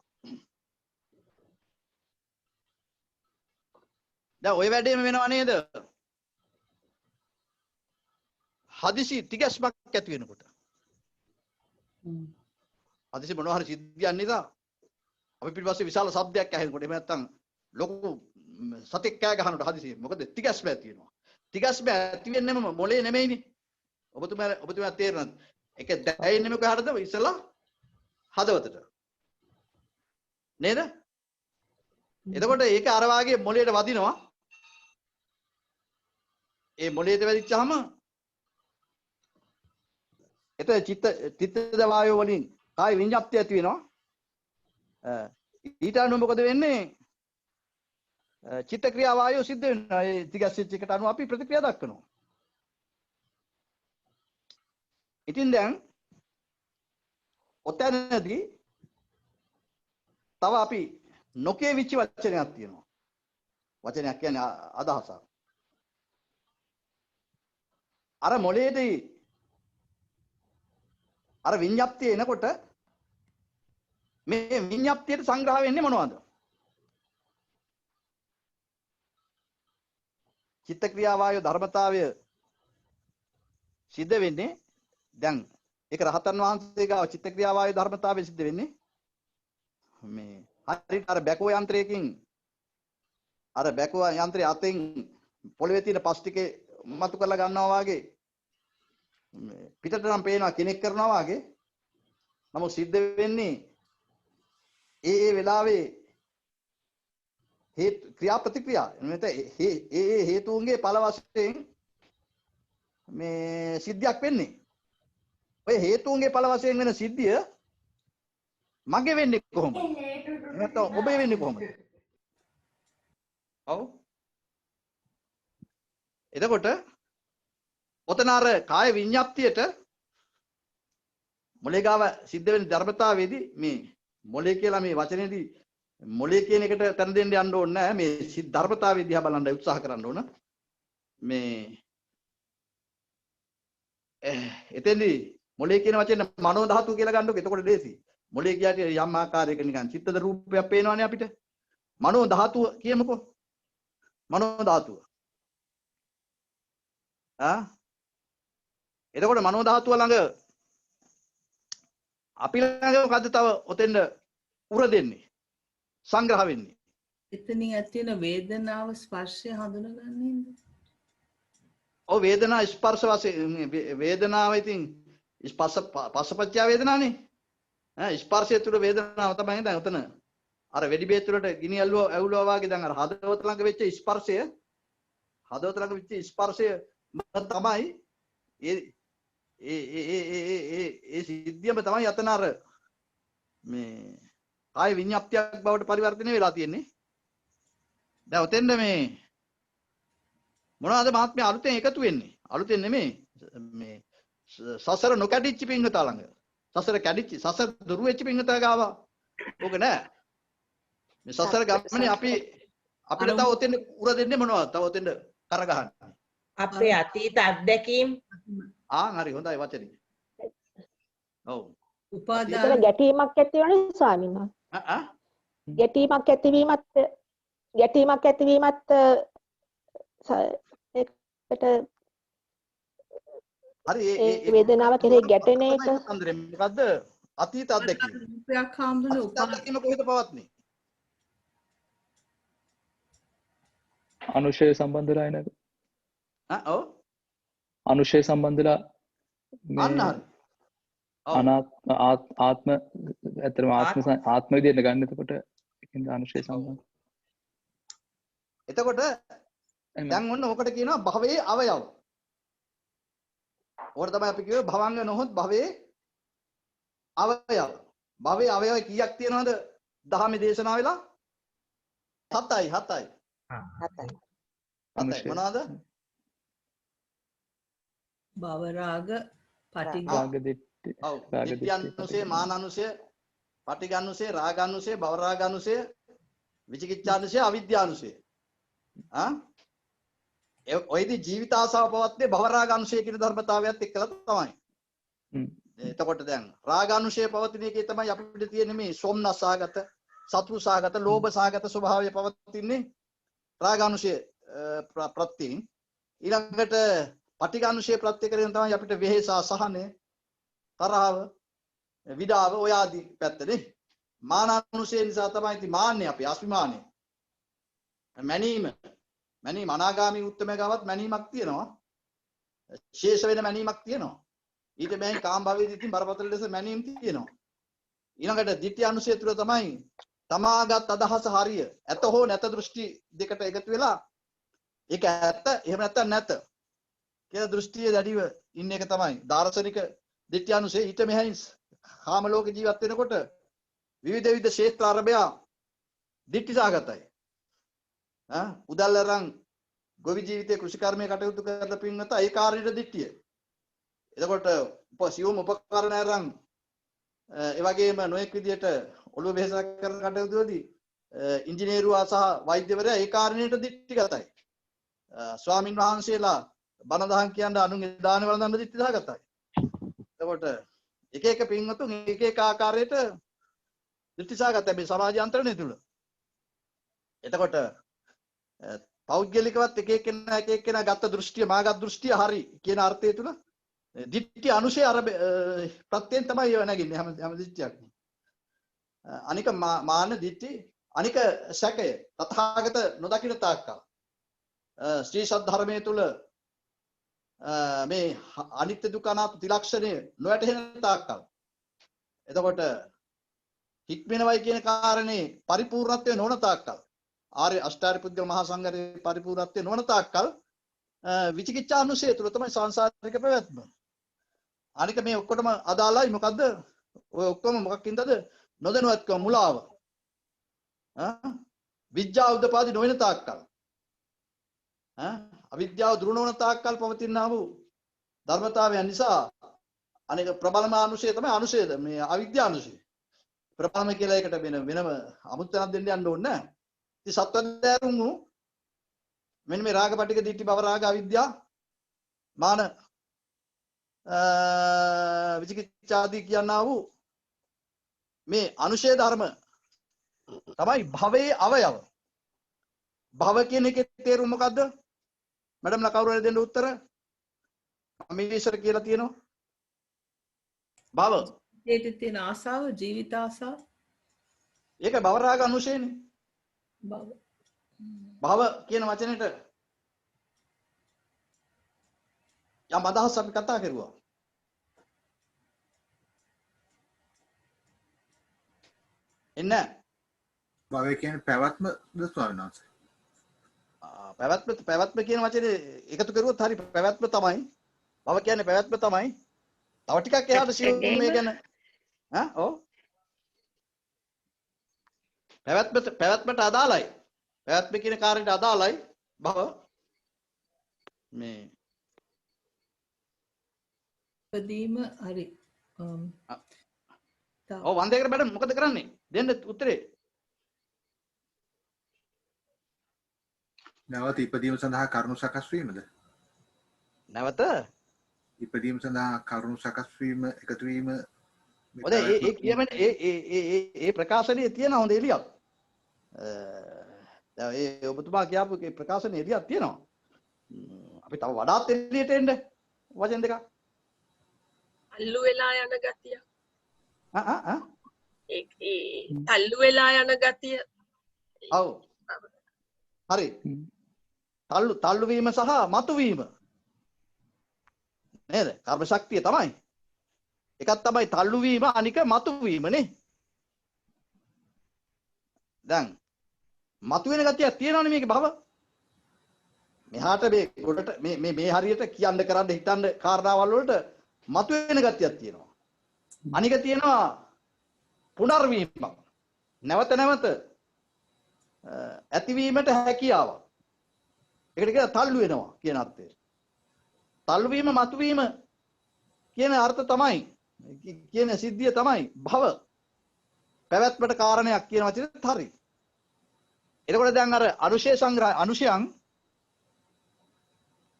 දැන් ওই වැඩේම වෙනව නේද? හදිසි තිගැස්මක් ඇති වෙනකොට. හදිසි මොනවා හරි සිද්ධියක් නිසා අපි පිටිපස්සේ විශාල ශබ්දයක් ඇහෙනකොට එහෙම නැත්නම් ලොකු සතෙක් කෑ ගහනකොට හදිසි මොකද තිගැස්ම ඇති වෙනවා. තිගැස්ම ඇති වෙන්නේම මොලේ නෙමෙයිනේ. ඔබතුමා තේරෙනවද? ඒක දැනෙන්නේ කොහටද? ඉස්සලා හදවතට. නේද? එතකොට ඒක අර වාගේ මොලේට වදිනවා. ඒ මොළයට වැදිච්චාම එතන චිත්තද වායෝ වලින් කාය විඤ්ඤාප්තිය ඇති වෙනවා. ඊට අනුව මොකද වෙන්නේ? චිත්ත ක්‍රියා වායෝ සිද්ධ වෙනවා. ඒ තිගැස්සෙච්ච එකට අනුව අපි ප්‍රතික්‍රියා දක්වනවා. ඉතින් දැන් ඔතනදී තව අපි නොකිය විචි වචනයක් තියෙනවා. වචනයක් කියන්නේ අදහසක්. අර මොළයේදී අර විඤ්ඤාප්තිය එනකොට මේ විඤ්ඤාප්තියට සංග්‍රහ වෙන්නේ මොනවද? චිත්ත ක්‍රියා වායෝ ධර්මතාවය සිද්ධ වෙන්නේ දැන් ඒක රහතන් වහන්සේ ගාව චිත්ත ක්‍රියා වායෝ ධර්මතාවය සිද්ධ වෙන්නේ මේ හරියට අර බැකෝ යන්ත්‍රයකින් අර බැකෝ යන්ත්‍රය අතෙන් පොළවේ තියෙන පස් ටිකේ මතු කරලා ගන්නවා වගේ පිටට නම් පේනවා කෙනෙක් කරනවා වගේ. නමුත් සිද්ධ වෙන්නේ ඒ වෙලාවේ ක්‍රියා ප්‍රතික්‍රියා ඒ හේතුන්ගේ ඵල වශයෙන් මේ සිද්ධියක් වෙන්නේ. ඔය හේතුන්ගේ ඵල වශයෙන් වෙන සිද්ධිය මගේ වෙන්නේ කොහොමද? නැත්නම් ඔබේ වෙන්නේ කොහොමද? ඔව්. එතකොට ඔතන අර කාය විඤ්ඤාප්තියට මොලේ ගාව සිද්ධ වෙන ධර්මතාවයේදී මේ මොලේ කියලා මේ වචනේදී මොලේ කියන එකට තැන දෙන්න යන්න ඕනේ නැහැ. මේ ධර්මතාවය දිහා බලන්න උත්සාහ කරන්න ඕන. මේ එතෙන්දී මොලේ කියන වචනේ මනෝ ධාතු කියලා ගන්නකො. එතකොට දේසි. මොලේ කියන්නේ යම් ආකාරයක නිකන් චිත්තද රූපයක් පේනවනේ අපිට. මනෝ ධාතුව කියමුකෝ. මනෝ ධාතුව. එතකොට මනෝ ධාතුව ළඟ අපි ළඟ මොකද්ද තව ඔතෙන්ද උර දෙන්නේ? සංග්‍රහ වෙන්නේ. එතනින් ඇති වෙන වේදනාව ස්පර්ශය හඳුනගන්නේද? ඔව් වේදනා ස්පර්ශ වශයෙන් වේදනාව ඉතින් පස්සපච්චා වේදනානේ. ස්පර්ශය තුළ වේදනාව තමයි දැන් උතන අර වෙඩි බේත් වලට ගිනි ඇවුලුවා වගේ දැන් අර හදවත ළඟ වෙච්ච ස්පර්ශය තමයි ඒ සිද්ධියම තමයි අතන අර මේ කාය විඤ්ඤාප්තියක් බවට පරිවර්තනය වෙලා තියෙන්නේ. දැන් ඔතෙන්ද මේ මොනවද මහත්මයා අලුතෙන් එකතු වෙන්නේ? අලුතෙන් නෙමෙයි මේ සසර නොකැඩිච්ච පින්වතා ළඟ. සසර කැඩිච්ච සසර දුරු වෙච්ච පින්වතා ගාව. ඕක නෑ. මේ සසර ගමනේ අපිට තව ඔතෙන් උර දෙන්නේ මොනවද? තව ඔතෙන් කර ගහන්නේ. අපේ අතීත අත්දැකීම් හරි හොඳයි වචනේ. ඔව්. උපාදාන ගැටීමක් ඇති වෙන ස්වාමීන් වහන්සේ. ගැටීමක් ඇතිවීමත් ඒකට හරි ඒ වේදනාව කෙරෙහි ගැටෙන එක අන්දරේ මොකද්ද අතීත අත්දැකීම? රූපයක් හඳුනන අත්දැකීම කොහෙද පවත්නේ? අනුශය සම්බන්ධලා එනක. ඔව්. අනුශය සම්බන්ධලා අන්න හරි. ආත්ම ඇත්තටම ආත්ම විදියට ගන්න. එතකොට ඒකෙන්ද අනුශය සම්බන්ධ. එතකොට දැන් ඔන්න ඔකට කියනවා භවයේ අවයව. ඕකට තමයි අපි කිව්වේ භවංග නොහොත් භවයේ අවයව. භවයේ අවයව කීයක් තියෙනවද? දහමේ දේශනා වෙලා 7යි. මොනවාද? භව රාග පටිඝ රාග දිට්ඨි. ඔව්. ditthyanuසය, මානානුසය, පටිඝානුසය, රාගානුසය, භව රාගානුසය, විචිකිච්ඡානුසය, අවිද්‍යානුසය. ඔයදී ජීවිත ආසාව පවත්නේ භව රාගානුසය කියන ධර්මතාවයත් එක්කලා තමයි. එතකොට දැන් රාගානුසය පවතින එකේ තමයි අපිට තියෙන්නේ මේ සෝම්නසාගත, සතුසාගත, ලෝභසාගත ස්වභාවය පවතින්නේ රාගානුසය ප්‍රත්‍යයෙන්. ඊළඟට පටිඝානුසය ප්‍රත්‍ය කරගෙන තමයි අපිට වෙහෙස, අසහනය, තරහව, විඩාව ඔය ආදී පැත්තනේ. මානානුසය නිසා තමයි ඉතින් මාන්නේ අපි අස්මිමානය. මැනීම අනාගාමී උත්තමය ගාවත් මැනීමක් තියෙනවා. ශේෂ වෙන මැනීමක් තියෙනවා. ඊට බෑන් කාම භවයේදී ඉතින් බරපතල ලෙස මැනීම් තියෙනවා. ඊළඟට ditthya අනුසය තුළ තමයි තමාගත් අදහස හරිය. ඇත හෝ නැත දෘෂ්ටි දෙකට එකතු වෙලා ඒක ඇත්ත එහෙම නැත්නම් නැත. කියන දෘෂ්ටිය දැඩිව ඉන්න එක තමයි දාර්ශනික දිට්ඨියනුසේ ඊට මෙහායින් කාම ලෝක ජීවත් වෙනකොට විවිධ විවිධ ක්ෂේත්‍ර අරබයා දිට්ඨිසාගතයි. උදල්ලරන් ගොවි ජීවිතයේ කෘෂිකර්මයේ කටයුතු කරන පින්වත ඒ කාර්යයට දිට්ඨිය. එතකොට සියුම් උපකරණ අරන් ඒ වගේම නොඑක් විදියට ඔළුව වෙහෙසක් කරන කටයුතුවලදී ඉංජිනේරුවා සහ වෛද්‍යවරයා ඒ කාර්යයට දිට්ඨිගතයි. ස්වාමින් වහන්සේලා බණ දහම් කියන අනුන්ගේ දාන වළඳන දිට්ඨිසාගතයි. එතකොට එක එක පින්වතුන් එක එක ආකාරයට දිට්ඨිසාගතයි මේ සමාජ යන්ත්‍රණය තුල. එතකොට පෞද්ගලිකවත් එක එක්කෙනා ගත්ත දෘෂ්ටිය මාගත් දෘෂ්ටිය හරි කියන අර්ථය තුල දිට්ඨි අනුශය අර ප්‍රත්‍යයෙන් තමයි ඒව නැගින්නේ හැම දිට්ඨියක්ම. අනික මාන දිට්ඨි අනික සැකය තථාගත නොදකින තාක්කල් ශ්‍රී සද්ධර්මයේ තුල මේ අනිත්‍ය දුක්ඛ අනාත්ම ත්‍රිලක්ෂණය නොවැටහෙන තාක්කල් එතකොට හික්මනවයි කියන කාරණේ පරිපූර්ණත්වය නොවන තාක්කල් ආර්ය අෂ්ටාර්ය පුද්ගල මහා සංඝරේ පරිපූර්ණත්වය නොවන තාක්කල් විචිකිච්ඡා අනුශය තුල තමයි සංසාරික පැවැත්ම. අනික මේ ඔක්කොටම අදාළයි මොකද්ද? ඔය ඔක්කොම මොකක්ින්දද? නොදැනුවත්කම මුලාව. විද්‍යාව උදපාදි නොවන තාක්කල් අවිද්‍යාව දුරු නොවන තාක්කල් පවතිනා වූ ධර්මතාවයන් නිසා අනික ප්‍රබලම අනුශය තමයි අනුශයද මේ අවිද්‍යානුශය. ප්‍රබලම කියලා එකට වෙනම අමුත්තනක් දෙන්න යන්න ඕනේ නැහැ. ඉතින් සත්වදෑරුම් වූ මෙන්න මේ රාග පටික දිට්ඨි භව රාග අවිද්‍යා මාන විචිකිච්ඡාදී කියනා වූ මේ අනුශය ධර්ම තමයි භවයේ අවයව. භව කියන එකේ තේරුම මොකද්ද? මැඩම්ලා කවුරු හරි දෙන්න උත්තර? මම ඉස්සර කියලා තියෙනවා. භව. ජීවිතේ තියෙන ආසාව ජීවිත ආසාව. ඒක භව රාග අනුශයනේ. භව. භව කියන වචනෙට යම් අදහස් අපි කතා කරුවා. එන්න භවය කියන්නේ පැවැත්මද ස්වාමීන් වහන්සේ? පැවැත්ම කියන වචනේ එකතු කරුවොත් හරි පැවැත්ම තමයි. භව කියන්නේ පැවැත්ම තමයි. තව ටිකක් එහාට සියුම් මේ ගැන ඔව් පැවැත්මට අදාළයි. පැවැත්ම කියන කාර්යයට අදාළයි භව මේ ඉපදීම හරි. ඔව් වන්දේකර මැඩම් මොකද කරන්නේ? දෙන්න උත්තරේ. නැවත ඉපදීම සඳහා කරුණු සකස් වීමද? නැවත ඉපදීම සඳහා කරුණු සකස් වීම එකතු වීම හොඳ ඒ කියන්නේ ඒ ප්‍රකාශනයේ තියෙන හොඳ එළියක්. දැන් ඒ ඔබතුමා කියපු ඒ ප්‍රකාශනයේ එළියක් තියෙනවා. අපි තව වඩාත් එළියට එන්න වචන දෙකක්. අල්ලු වෙලා යන ගතිය. ඒ තල්ලු වෙලා යන ගතිය. ඔව්. හරි. තල්ලු වීම සහ මතු වීම. නේද? කර්ම ශක්තිය තමයි. එකක් තමයි තල්ලු වීම අනික මතු වීම නේ. දැන් මතු වෙන ගතියක් තියෙනවනේ මේකේ භව. මෙහාට මේ ගොඩට මේ හරියට කියන්න කරන්න හිතන්න කාරණාවල් වලට මතු වෙන ගතියක් තියෙනවා. අනික තියෙනවා පුනර්වීමක්. නැවත නැවත ඇතිවීමට හැකියාවක්. ඒකට කියන තල්ලු වෙනවා කියන අර්ථය. තල්ලු වීම මතු වීම කියන අර්ථ තමයි කියන සිද්ධිය තමයි භව. පැවැත්මට කාරණයක් කියන වචනේත් හරි. එතකොට දැන් අර අනුශය සංග්‍රහ අනුශයන්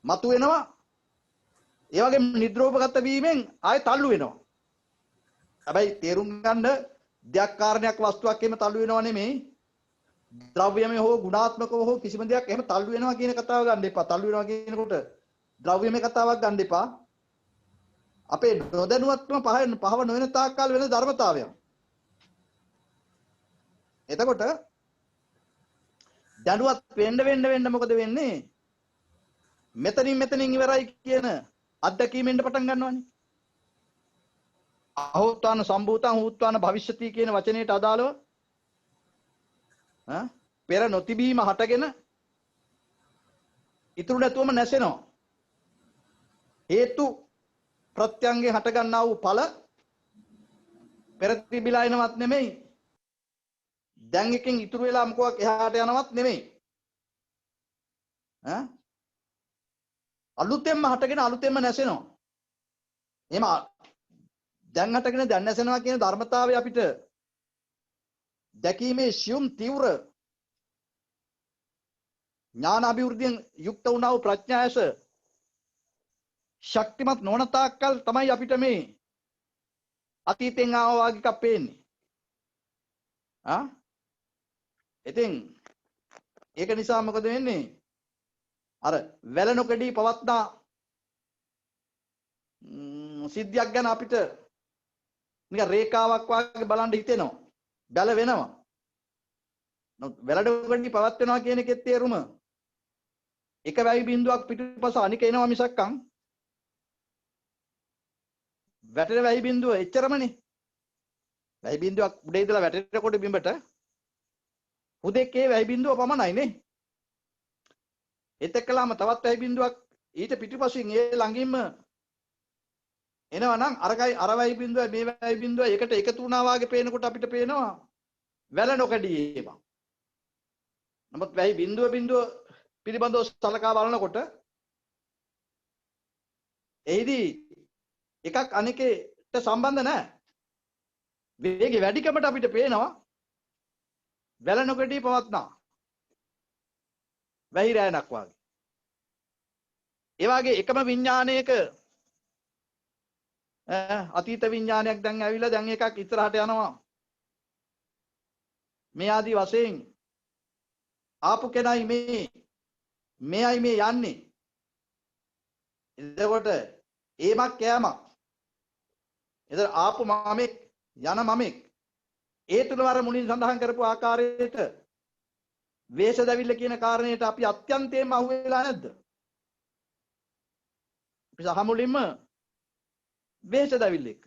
මතු වෙනවා. ඒ වගේම නිද්‍රෝපගත වීමෙන් ආයෙ තල්ලු වෙනවා. හැබැයි තේරුම් ගන්න දෙයක් කාරණයක් වස්තුවක් එහෙම තල්ලු වෙනව නෙමෙයි. ද්‍රව්‍යමය හෝ ගුණාත්මකව හෝ කිසිම දෙයක් එහෙම තල්ලු වෙනවා කියන කතාව ගන්න එපා. තල්ලු වෙනවා කියනකොට ද්‍රව්‍යමය කතාවක් ගන්න එපා. අපේ නොදැනුවත්වම පහව නොවන තාක්කල් වෙන ධර්මතාවයක්. එතකොට දැනුවත් වෙන්න මොකද වෙන්නේ? මෙතනින් ඉවරයි කියන අත්දැකීමෙන් පටන් ගන්නවානේ. අහෝත්වාන සම්භූතං හූත්වාන භවිෂ්‍යති කියන වචනයට අදාළව පෙර නොතිබීම හටගෙන ඉතුරු නැතුවම නැසෙනවා. හේතු ප්‍රත්‍යංගේ හට ගන්නා වූ ඵල පෙර තිබිලා එනවත් නෙමෙයි. දැන් එකෙන් ඉතුරු වෙලා මොකක් එහාට යනවත් නෙමෙයි. අලුතෙන්ම හටගෙන අලුතෙන්ම නැසෙනවා. එහෙම දැන් හටගෙන දැන් නැසෙනවා කියන ධර්මතාවය අපිට දැකීමේ සියුම් තීව්‍ර ඥාන අභිවෘද්ධියෙන් යුක්ත වුණා වූ ප්‍රඥායස ශක්තිමත් නොවන තාක්කල් තමයි අපිට මේ අතීතෙන් ආවා වගේ එකක් පේන්නේ. ඉතින් ඒක නිසා මොකද වෙන්නේ? අර වැල නොකඩී පවත්නා සිද්ධියක් ගැන අපිට නිකන් රේඛාවක් වගේ බලන් හිතෙනවා. බැල වෙනවා. වැල නොකඩී පවත් වෙනවා කියන එකේ තේරුම එක වැයි බිඳුවක් පිටුපස අනික එනවා මිසක්කම් වැටෙන වැයි බිඳුව එච්චරමනේ. වැයි බිඳුවක් උඩේ ඉඳලා වැටෙනකොට බිඹට හුදෙකේ වැයි බිඳුව පමණයි නේ. එතකලාම තවත් වැයි බිඳුවක් ඊට පිටුපසින් ඒ ළඟින්ම එනවා නම් අරකයි අර වැයි බිඳුව මේ වැයි බිඳුව එකට එකතු වුණා වාගේ පේනකොට අපිට පේනවා වැල නොකඩී ඒවා. නමුත් වැයි බිඳුව පිළිබඳව සලකා බලනකොට එහිදී එකක් අනිකේට සම්බන්ධ නැහැ. වේගය වැඩිකමට අපිට පේනවා වැල නොකඩී පවත්නා වැහි රෑනක් වගේ. ඒ වගේ එකම විඥානයක අතීත විඥානයක් දැන් ඇවිල්ලා දැන් එකක් ඉස්සරහට යනවා. මේ ආදි වශයෙන් ආපු කෙනයි මෙයයි මේ යන්නේ. එතකොට ඒමක් කෑමක්. එතන ආපු මමෙක් යන මමෙක් ඒ තුල වර මුලින් සඳහන් කරපු ආකාරයට වේශ දැවිල්ල කියන කාරණයට අපි අත්‍යන්තයෙන්ම අහු වෙලා නැද්ද? අපි සහමුලින්ම වේශ දැවිල්ල එක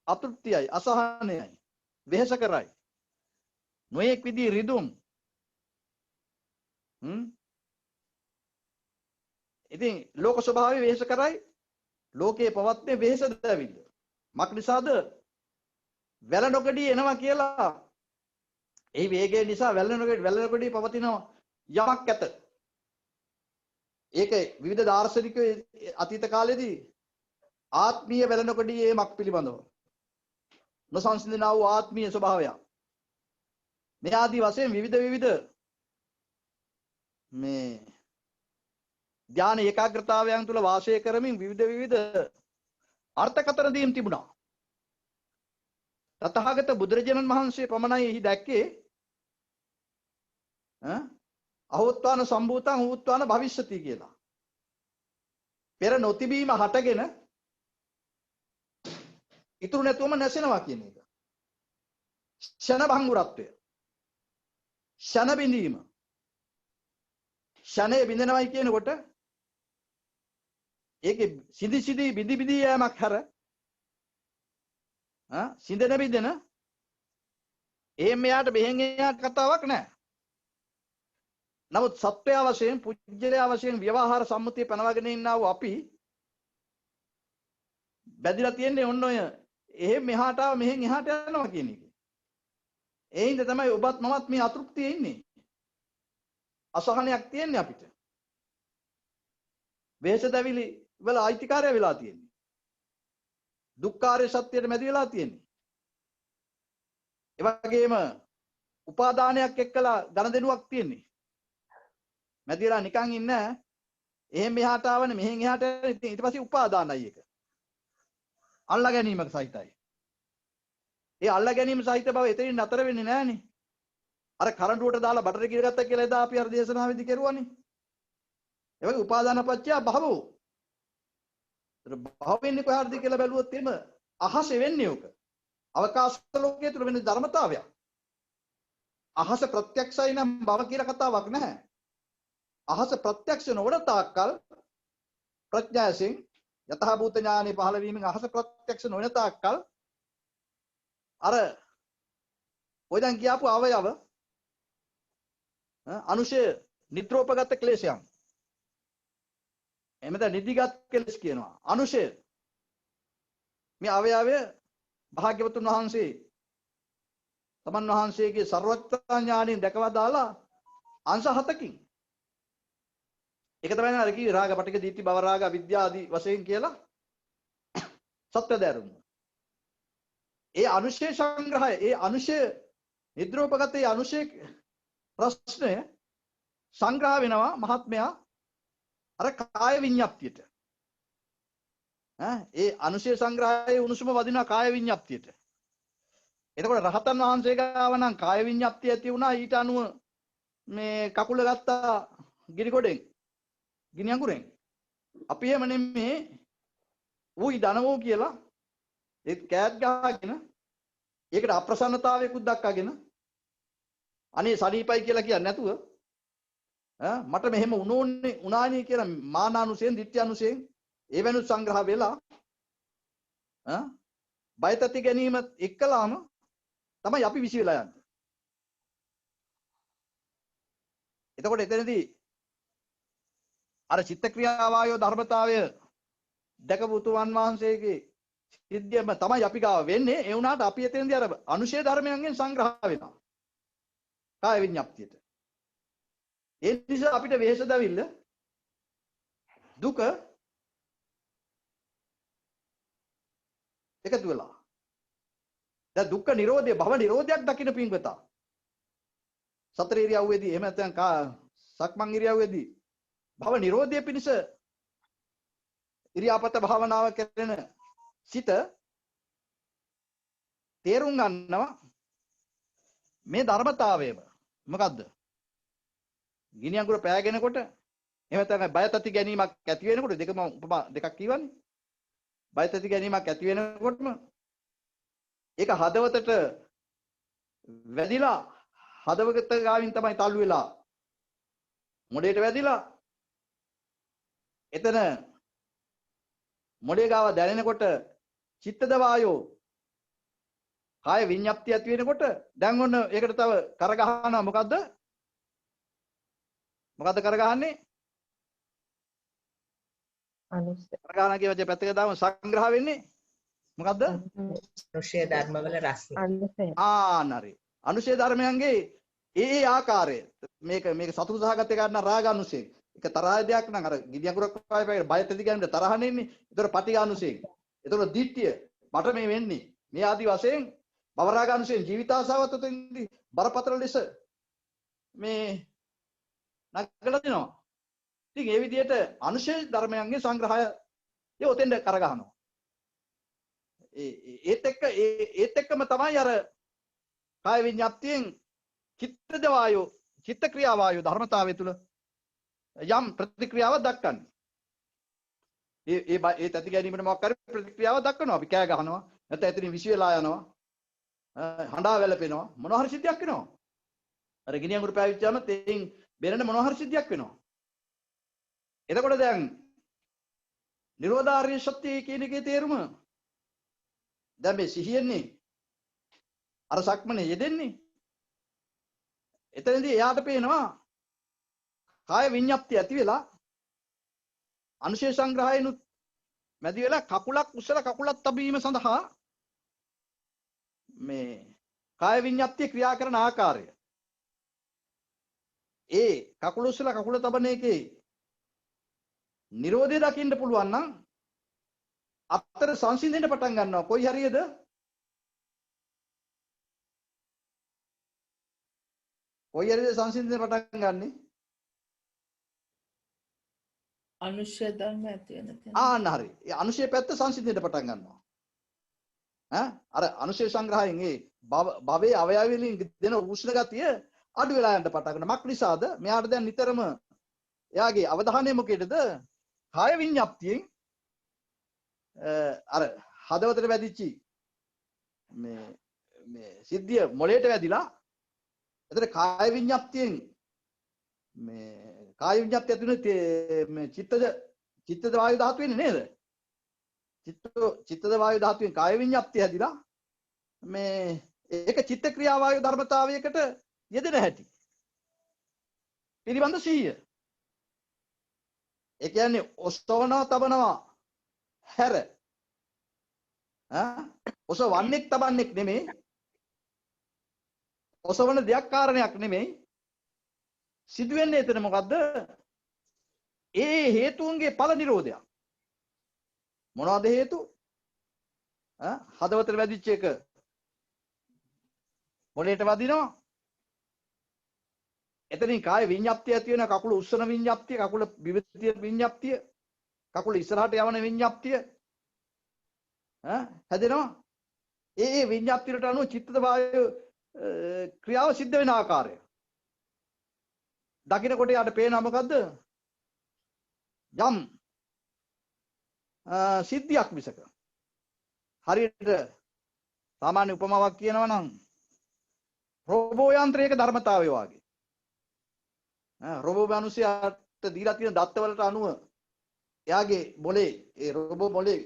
අතෘප්තියයි අසහනයයි වෙහෙස කරයි නොයෙක් විදිහේ රිදුම් ඉතින් ලෝක ස්වභාවය වෙහෙස කරයි ලෝකයේ පවත්නේ වෙහෙස දැවිල්ල. මක් නිසාද? වැල නොකඩී එනවා කියලා ඒ වේගය නිසා වැල නොකඩී පවතිනවා යමක් ඇත. ඒක විවිධ දාර්ශනිකයෝ අතීත කාලේදී ආත්මීය වැල නොකඩී ඒමක් පිළිබඳව නොසංසිඳනා වූ ආත්මීය ස්වභාවය මේ ආදී වශයෙන් විවිධ මේ ධ්‍යාන ඒකාග්‍රතාවයන් තුල වාසය කරමින් විවිධ අර්ථකථන දීම් තිබුණා. තථාගත බුදුරජාණන් වහන්සේ පමණයි එහි දැක්කේ අහෝත්වාන සම්භූතං හූත්වාන භවිෂ්‍යති කියලා. පෙර නොතිබීම හටගෙන ඉතුරු නැතුවම නැසෙනවා කියන එක. ෂණ භංගුරත්වය. ෂණ බිඳීම. ෂණේ බිඳිනවයි කියනකොට ඒකේ සිදි බිඳි යෑමක් හැර සිඳන බිඳන එහෙම මෙයාට මෙහෙන් එහාට කතාවක් නැහැ. නමුත් සත්වය වශයෙන් පුජ්‍යලයා වශයෙන් ව්‍යවහාර සම්මුතිය පනවගෙන ඉන්නා වූ අපි බැඳිලා තියෙන්නේ ඔන්න ඔය එහෙම මෙහාට ආව මෙහෙන් එහාට යනවා කියන එක. ඒ හින්දා තමයි ඔබත් මමත් මේ අතෘප්තියේ ඉන්නේ. අසහනයක් තියෙන්නේ අපිට. වෙහෙස දැවිලි වල අයිතිකාරය වෙලා තියෙන්නේ. දුක්ඛාරය සත්‍යයට මැදි වෙලා තියෙන්නේ. ඒ වගේම උපාදානයක් එක්කලා ගණදෙනුවක් තියෙන්නේ. මැදිලා නිකන් ඉන්න එහෙම මෙහාට ආවනේ මෙහෙන් එහාට ඊට පස්සේ උපාදානයි එක. අල්ලා ගැනීමක සහිතයි. ඒ අල්ලා ගැනීම සහිත බව එතනින් නතර වෙන්නේ නැහනේ. අර කරඬුවට දාලා බටර කිර ගත්තා කියලා එදා අපි අර දේශනාවේදී කරුවානේ. ඒ වගේ උපාදානපච්චය භවෝ. ඒතර භව වෙන්නේ කොහාටද කියලා බැලුවොත් එimhe අහසේ වෙන්නේ උක. අවකාශ ලෝකයේ තුල වෙන ධර්මතාවයක්. අහස ප්‍රත්‍යක්ෂයි නම් භව කියලා කතාවක් නැහැ. අහස ප්‍රත්‍යක්ෂ නොවන තාක්කල් ප්‍රඥාසෙන් යතහ භූත ඥානෙ පහළ වීමෙන් අහස ප්‍රත්‍යක්ෂ නොවන තාක්කල් අර ඔය දැන් කියාපු අවයව අනුශය නිද්‍රෝපගත ක්ලේශයන් එහෙම නැත්නම් නිදිගත් කෙලස් කියනවා. අනුශය. මේ අවයවය භාග්‍යවතුන් වහන්සේ තමන් වහන්සේගේ ਸਰවඥතා ඥාණයෙන් දැකලා දාලා අංශ 7කින්. ඒක තමයි අර කිව්වේ රාග පටික දීති භව රාග අවිද්‍යාව ආදී වශයෙන් කියලා සත්‍ය දරුම. ඒ අනුශය සංග්‍රහය, ඒ අනුශය නිද්‍රෝපගතේ අනුශය ප්‍රශ්නය සංග්‍රහ වෙනවා මහත්මයා අර කාය විඤ්ඤාප්තියට. ඒ අනුශය සංග්‍රහයේ උණුසුම වදිනවා කාය විඤ්ඤාප්තියට. එතකොට රහතන් වහන්සේ ගාව නම් කාය විඤ්ඤාප්තිය ඇති වුණා ඊට අනුව මේ කකුල ගත්තා ගිනි ගොඩෙන් ගිනි අඟුරෙන්. අපි එහෙම නෙමේ ඌයි දනවෝ කියලා ඒ කෑත් ගහගෙන ඒකට අප්‍රසන්නතාවයකුත් දක්වාගෙන අනේ සනීපයි කියලා කියන්නේ නැතුව මට මෙහෙම උනානේ කියලා මානානුසයෙන් ditthyaනුසයෙන් ඒ වෙනුත් සංග්‍රහ වෙලා බයතති ගැනීම එක්කලාම තමයි අපි විසි වෙලා යන්නේ. එතකොට එතනදී අර චිත්ත ක්‍රියාවායෝ ධර්මතාවය දැකපු උතුමන් වහන්සේගේ සිද්ධියම තමයි අපි ගාව වෙන්නේ. ඒ වුණාට අපි එතනදී අර අනුශය ධර්මයන්ගෙන් සංග්‍රහ වෙනවා කාය විඤ්ඤාප්තියට. ඒ නිසා අපිට වෙහෙස දවිල්ල දුක එකතු වෙලා. දැන් දුක්ඛ නිරෝධය භව නිරෝධයක් දකින්න පින්වතා. සතර ඉරියව්වේදී එහෙම නැත්නම් සක්මන් ඉරියව්වේදී භව නිරෝධය පිණිස ඉරියාපත භාවනාව කරන සිත තේරුම් ගන්නවා මේ ධර්මතාවයම මොකද්ද? ගිනි අඟුර පෑගෙනකොට එහෙම තමයි බයතති ගැනීමක් ඇති වෙනකොට දෙකම උපමා දෙකක් කියවන්නේ. බයතති ගැනීමක් ඇති වෙනකොටම ඒක හදවතට වැදිලා හදවත ගාවින් තමයි තල්ලු වෙලා මොඩේට වැදිලා එතන මොඩේ ගාව දැනෙනකොට චිත්තද වායෝ කාය විඤ්ඤාප්තිය ඇති වෙනකොට දැන් ඔන්න ඒකට තව කර ගහනවා මොකද්ද? මොකද්ද කර ගහන්නේ? අනුශය. කර ගහනවා කියන වචනේ පැත්තක දාම සංග්‍රහ වෙන්නේ මොකද්ද? අනුශය ධර්මවල රසය. අනුශය. නරි. අනුශය ධර්මයන්ගේ ඒ ආකාරය මේක සතුරු සහගත ගන්න රාග අනුශය. ඒක තරහ දෙයක් නම් අර ගිනි අඟුරක් වගේ බයතදී ගන්න තරහ නෙන්නේ. ඒතර පටිඝ අනුශය. ඒතර දිට්ඨිය මට මේ වෙන්නේ. මේ ආදි වශයෙන් භව රාග අනුශයෙන් ජීවිතාසාවත තෙන්දී බරපතල ලෙස මේ නගලා දෙනවා. ඉතින් ඒ විදිහට අනුශය ධර්මයන්ගේ සංග්‍රහය ඔතෙන්ද කරගහනවා. ඒත් එක්කම තමයි අර කාය විඤ්ඤාප්තියෙන් චිත්තද වායෝ චිත්ත ක්‍රියා වායෝ ධර්මතාවය තුල යම් ප්‍රතික්‍රියාවක් දක්වන්නේ. ඒ තැති ගැනීමට මොකක් හරි ප්‍රතික්‍රියාවක් දක්වනවා. අපි කෑ ගහනවා නැත්නම් එතනින් විශ් වෙලා යනවා. හඬා වැළපෙනවා මොනවා හරි සිද්ධියක් වෙනවා. අර ගිනි අඟුරු පෑවිච්චාම තෙන් බෙරෙන මොනවා හරි සිද්ධියක් වෙනවා. එතකොට දැන් නිරෝධාර්ය සත්‍ය කියන එකේ තේරුම දැන් මේ සිහියන්නේ අර සක්මනේ යෙදෙන්නේ. එතනදී එයාට පේනවා කාය විඤ්ඤාප්තිය ඇති වෙලා අනුශය සංග්‍රහයනුත් මැදි වෙලා කකුලක් උස්සලා කකුලක් තබීම සඳහා මේ කාය විඤ්ඤාප්තිය ක්‍රියා කරන ආකාරය. ඒ කකුල උස්සලා කකුල තබන එකේ නිරෝධය දකින්න පුළුවන් නම් අතර සංසිඳෙන්න පටන් ගන්නවා. කොයි හරියද? කොයි හරියද සංසිඳෙන්න පටන් ගන්නෙ? අනුශය ධර්ම ඇති වෙන තැන. හරි. ඒ අනුශය පැත්ත සංසිඳෙන්න පටන් ගන්නවා. අර අනුශය සංග්‍රහයෙන් ඒ භවයේ අවයව වලින් දෙන උෂ්ණ ගතිය අඩු වෙලා යන්න පටන් ගන්නවා. මක් නිසාද? මෙයාට දැන් නිතරම එයාගේ අවධානය මොකේදද? කාය විඤ්ඤාප්තියෙන් අර හදවතට වැදිච්චි මේ සිද්ධිය මොළයට වැදිලා එතන කාය විඤ්ඤාප්තියෙන් මේ කාය විඤ්ඤාප්තිය ඇතුළේ මේ චිත්තද වායු ධාතු වෙන්නේ නේද? චිත්තද වායු ධාතුවෙන් කාය විඤ්ඤාප්තිය හැදිලා මේ ඒක චිත්ත ක්‍රියා වායු ධර්මතාවයකට යෙදෙන හැටි පිළිබඳ සිහිය. ඒ කියන්නේ ඔසවනවා තබනවා හැර ඔසවන්නේක් තබන්නේක් නෙමෙයි. ඔසවන දෙයක් කාරණයක් නෙමෙයි. සිදුවෙන්නේ එතන මොකද්ද? ඒ හේතුන්ගේ ඵල නිරෝධයක්. මොනවද හේතු? හදවතට වැදිච්ච එක මොළයට වදිනවා. එතනින් කාය විඤ්ඤාප්තිය ඇති වෙන කකුල උස්සන විඤ්ඤාප්තිය, කකුල විවිධ විඤ්ඤාප්තිය, කකුල ඉස්සරහට යවන විඤ්ඤාප්තිය හැදෙනවා. ඒ විඤ්ඤාප්තියට අනුව චිත්තද වායු ක්‍රියාව සිද්ධ වෙන ආකාරය. දකින්නකොට යාට පේනවා මොකද්ද? යම් සිද්ධියක් මිසක. හරියට සාමාන්‍ය උපමාවක් කියනවා නම් රෝබෝ යන්ත්‍රයක ධර්මතාවය වාගේ. රෝබෝ මිනිසයාට දීලා තියෙන දත්තවලට අනුව එයාගේ මොලේ ඒ රෝබෝ මොලේ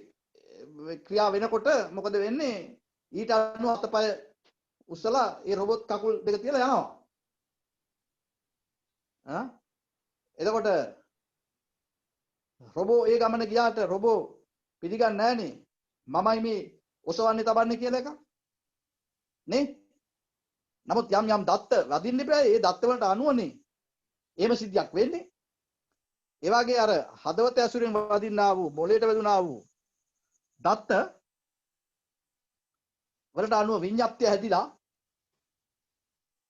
ක්‍රියා වෙනකොට මොකද වෙන්නේ? ඊට අනුව අතපය උස්සලා ඒ රොබොට් කකුල් දෙක තියලා යනවා. එතකොට රොබෝ ඒ ගමන ගියාට රොබෝ පිළිගන්නේ නැහනේ. මමයි මේ ඔසවන්නේ තබන්නේ කියලා එක. නේ? නමුත් යම් යම් දත්ත වදින්න බෑ. ඒ දත්ත වලට අනුවනේ එහෙම සිද්ධියක් වෙන්නේ. ඒ වගේ අර හදවත ඇසුරෙන් වදින්නා වූ මොළයට වැදුනා වූ දත්ත වලට අනුව විඤ්ඤාප්තිය හැදිලා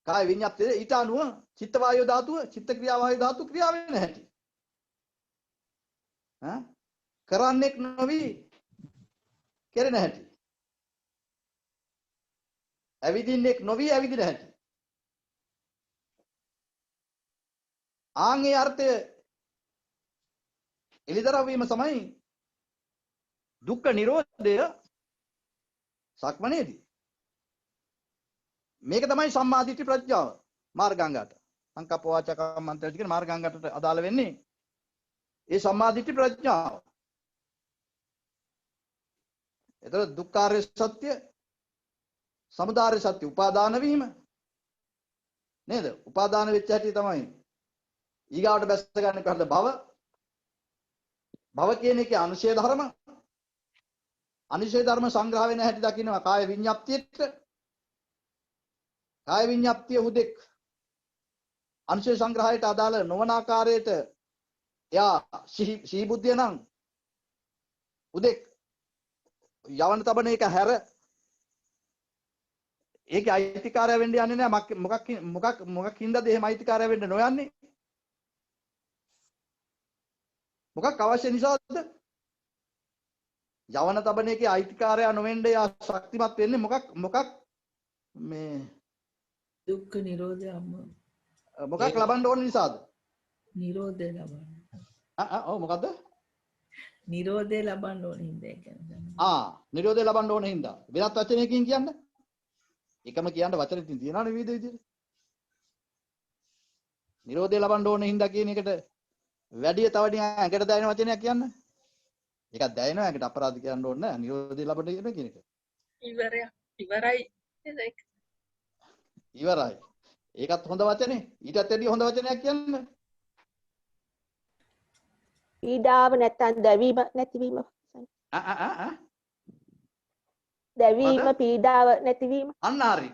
කාය විඤ්ඤාප්තිය ඊට අනුව චිත්ත වායු ධාතුව චිත්ත ක්‍රියා වායු ධාතු ක්‍රියා වෙන හැටි. කරන්නෙක් නොවි කෙරෙන හැටි. ඇවිදින්නෙක් නොවි ඇවිදින හැටි. ආන්ගේ අර්ථය එලිදරව් වීම තමයි දුක්ඛ නිරෝධය සක්මනේදී. මේක තමයි සම්මාදිට්ඨි ප්‍රඥාව මාර්ගාංගයට. සංකප්ප වාචා කම්මන්තය කියන මාර්ගාංගයට අදාළ වෙන්නේ ඒ සම්මාදිට්ඨි ප්‍රඥාව. එතකොට දුක්ඛාරය සත්‍ය, සමුදාය සත්‍ය උපාදාන වීම නේද? උපාදාන වෙච්ච හැටි තමයි ඊගාවට බැස ගන්න කොහොමද භව. භව කියන එකේ අනුශය ධර්ම. අනුශය ධර්ම සංග්‍රහ වෙන හැටි දකින්නවා කාය විඤ්ඤාප්තියට. කාය විඤ්ඤාප්තිය හුදෙක් අනුශය සංග්‍රහයට අදාළ නොවන ආකාරයට එයා සිහි බුද්ධිය නම් හුදෙක් යවන තබන එක හැර ඒකේ අයිතිකාරය වෙන්න යන්නේ නැහැ. මොකක් හින්දාද එහෙම අයිතිකාරය වෙන්න නොයන්නේ? මොකක් අවශ්‍ය නිසාද? යවන තබන එකේ අයිතිකාරය නොවෙන්න යා ශක්තිමත් වෙන්නේ මොකක් මේ දුක්ඛ නිරෝධය මොකක් ලබන්න ඕන නිසාද? නිරෝධය ලබන්න. ඔව් මොකද්ද? නිරෝධය ලබන්න ඕන හින්දා ඒ කියන්නේ. නිරෝධය ලබන්න ඕන හින්දා. වෙනත් වචනයකින් කියන්න. එකම කියන්න වචන ඉතින් තියනවනේ විවිධ විදිහට. නිරෝධය ලබන්න ඕන හින්දා කියන එකට වැඩි තව නිකන් ඇඟට දැනෙන වචනයක් කියන්න. ඒකක් දැනෙනවා ඇඟට අපරාධ කියන්න ඕනේ නැහැ. නිරෝධය ලබන්න කියන එක. ඉවරයි නේද ඒක? ඉවරයි. ඒකත් හොඳ වචනේ. ඊටත් වැඩිය හොඳ වචනයක් කියන්න. පීඩාව නැත්තම් දැවීම නැතිවීම. දැවීම පීඩාව නැතිවීම. අන්න හරි.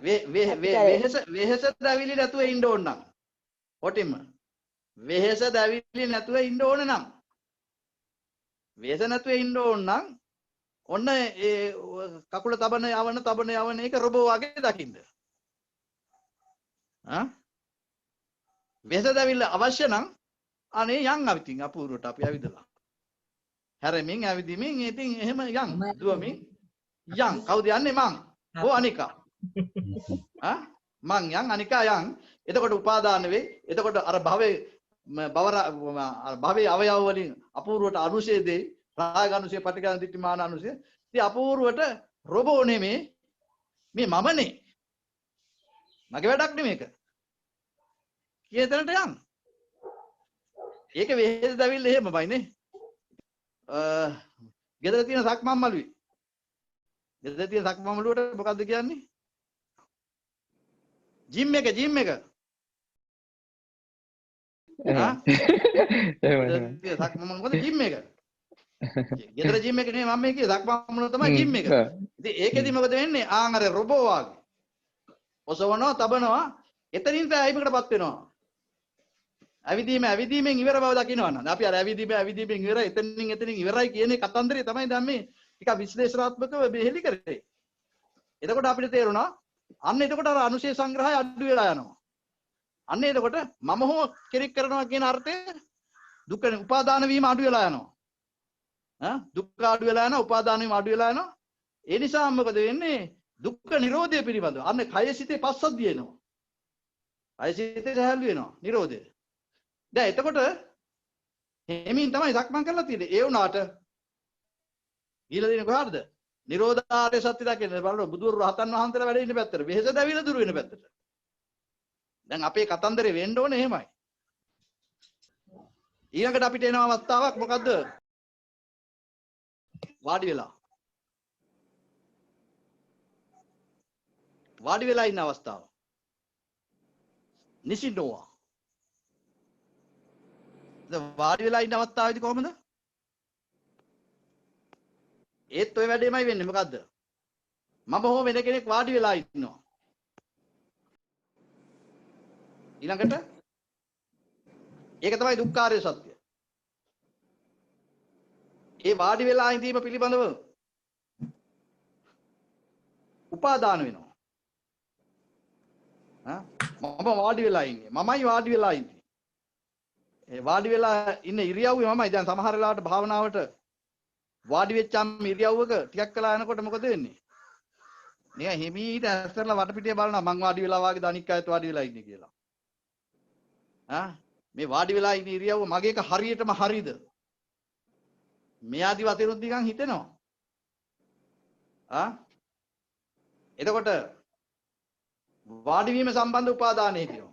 වෙහෙස දැවිලි නැතුව ඉන්න ඕන නම්. ඔටිම. වෙහෙස දැවිලි නැතුව ඉන්න ඕන නම්. වෙහෙස නැතුව ඉන්න ඕන නම් ඔන්න ඒ කකුල තබන යවන එක රොබෝ වගේ දකින්න. වෙහෙස දැවිල්ල අවශ්‍ය නම් අනේ යන් අවිතින් අපූර්වට අපි ඇවිදලා. හැරෙමින් ඇවිදිමින් ඉතින් එහෙම යන් දුවමින් යන් කවුද යන්නේ මං? අනිකා. මං යන් අනිකා යන්. එතකොට උපාදාන වෙයි. එතකොට අර භවයේ අවයව වලින් අපූර්වට අනුශය දෙයි. රාග අනුශය, පටිඝ දිට්ඨි මාන අනුශය. ඉතින් අපූර්වට රොබෝ නෙමේ මේ මමනේ. මගේ වැඩක් නෙමේක. කීයතනට යන්? ඒක වෙහෙස දැවිල්ල එහෙමමයි නේ. ගෙදර තියෙන සක්මන් මළුවේ. ගෙදර තියෙන සක්මන් මළුවට මොකද්ද කියන්නේ? ජිම් එක. ආ එහෙමයි. සක්මන් මොකද ජිම් එක. ගෙදර ජිම් එක නෙමෙයි මම මේ කියේ සක්මන් තමයි ජිම් එක. ඉතින් ඒකෙදි මොකද වෙන්නේ? ආන් අර රොබෝ වාගේ. ඔසවනවා, තබනවා, එතනින් සෑහීමකටපත් වෙනවා. ඇවිදීමෙන් ඉවර බව දකින්නවනම් අපි අර ඇවිදීමෙන් ඉවරයි එතනින් ඉවරයි කියන කතන්දරේ තමයි දැන් මේ ටික විශ්ලේෂණාත්මකව මෙහෙලි කරේ. එතකොට අපිට තේරුණා අන්න එතකොට අර අනුශය සංග්‍රහය අඩු වෙලා යනවා. අන්න එතකොට මම හෝ කෙනෙක් කරනවා කියන අර්ථය දුක්ඛ උපාදාන වීම අඩු වෙලා යනවා. දුක්ඛ අඩු වෙලා යනවා, උපාදාන වීම අඩු වෙලා යනවා. ඒ නිසා මොකද වෙන්නේ? දුක්ඛ නිරෝධය පිළිබඳව අන්න කය සිතේ පස්සද්ධිය එනවා. කය සිතේ සහැල්ලු වෙනවා නිරෝධය. දැන් එතකොට එමින් තමයි සක්මන් කරලා තියෙන්නේ. ඒ වුණාට ඊළ දින කොහාටද? නිරෝධාර්ය සත්‍ය දකින්න බලන්න බුදුරු රහතන් වහන්සේලා වැඩ ඉන්න පැත්තට. වෙහෙස දැවිලා දුර වෙන පැත්තට. දැන් අපේ කතන්දරේ වෙන්න ඕනේ එහෙමයි. ඊළඟට අපිට එන අවස්ථාවක් මොකද්ද? වාඩි වෙලා ඉන්න අවස්ථාව. නිසින්නවා. වාඩි වෙලා ඉන්න අවස්ථාවේදී කොහොමද? ඒත් ඔය වැඩේමයි වෙන්නේ. මොකද්ද? මම හෝ වෙන කෙනෙක් වාඩි වෙලා ඉන්නවා. ඊළඟට ඒක තමයි දුක්ඛාරය සත්‍ය. ඒ වාඩි වෙලා ඉඳීම පිළිබඳව උපාදාන වෙනවා. මම වාඩි වෙලා ඉන්නේ. මමයි වාඩි වෙලා ඉන්නේ. ඒ වාඩි වෙලා ඉන්න ඉරියව්වේ මමයි. දැන් සමහර වෙලාවට භාවනාවට වාඩි වෙච්චාම ඉරියව්වක ටිකක් කළා යනකොට මොකද වෙන්නේ? නිකන් හිමීට ඇස්තරලා වටපිටිය බලනවා මං වාඩි වෙලා වාගේ අනික් අයත් වාඩි වෙලා ඉන්නේ කියලා. මේ වාඩි වෙලා ඉන්න ඉරියව්ව මගේ එක හරියටම හරියද? මෙයාදි වතේනොත් නිකන් හිතෙනවා. එතකොට වාඩි වීම සම්බන්ධ උපාදානයේ තියෙනවා.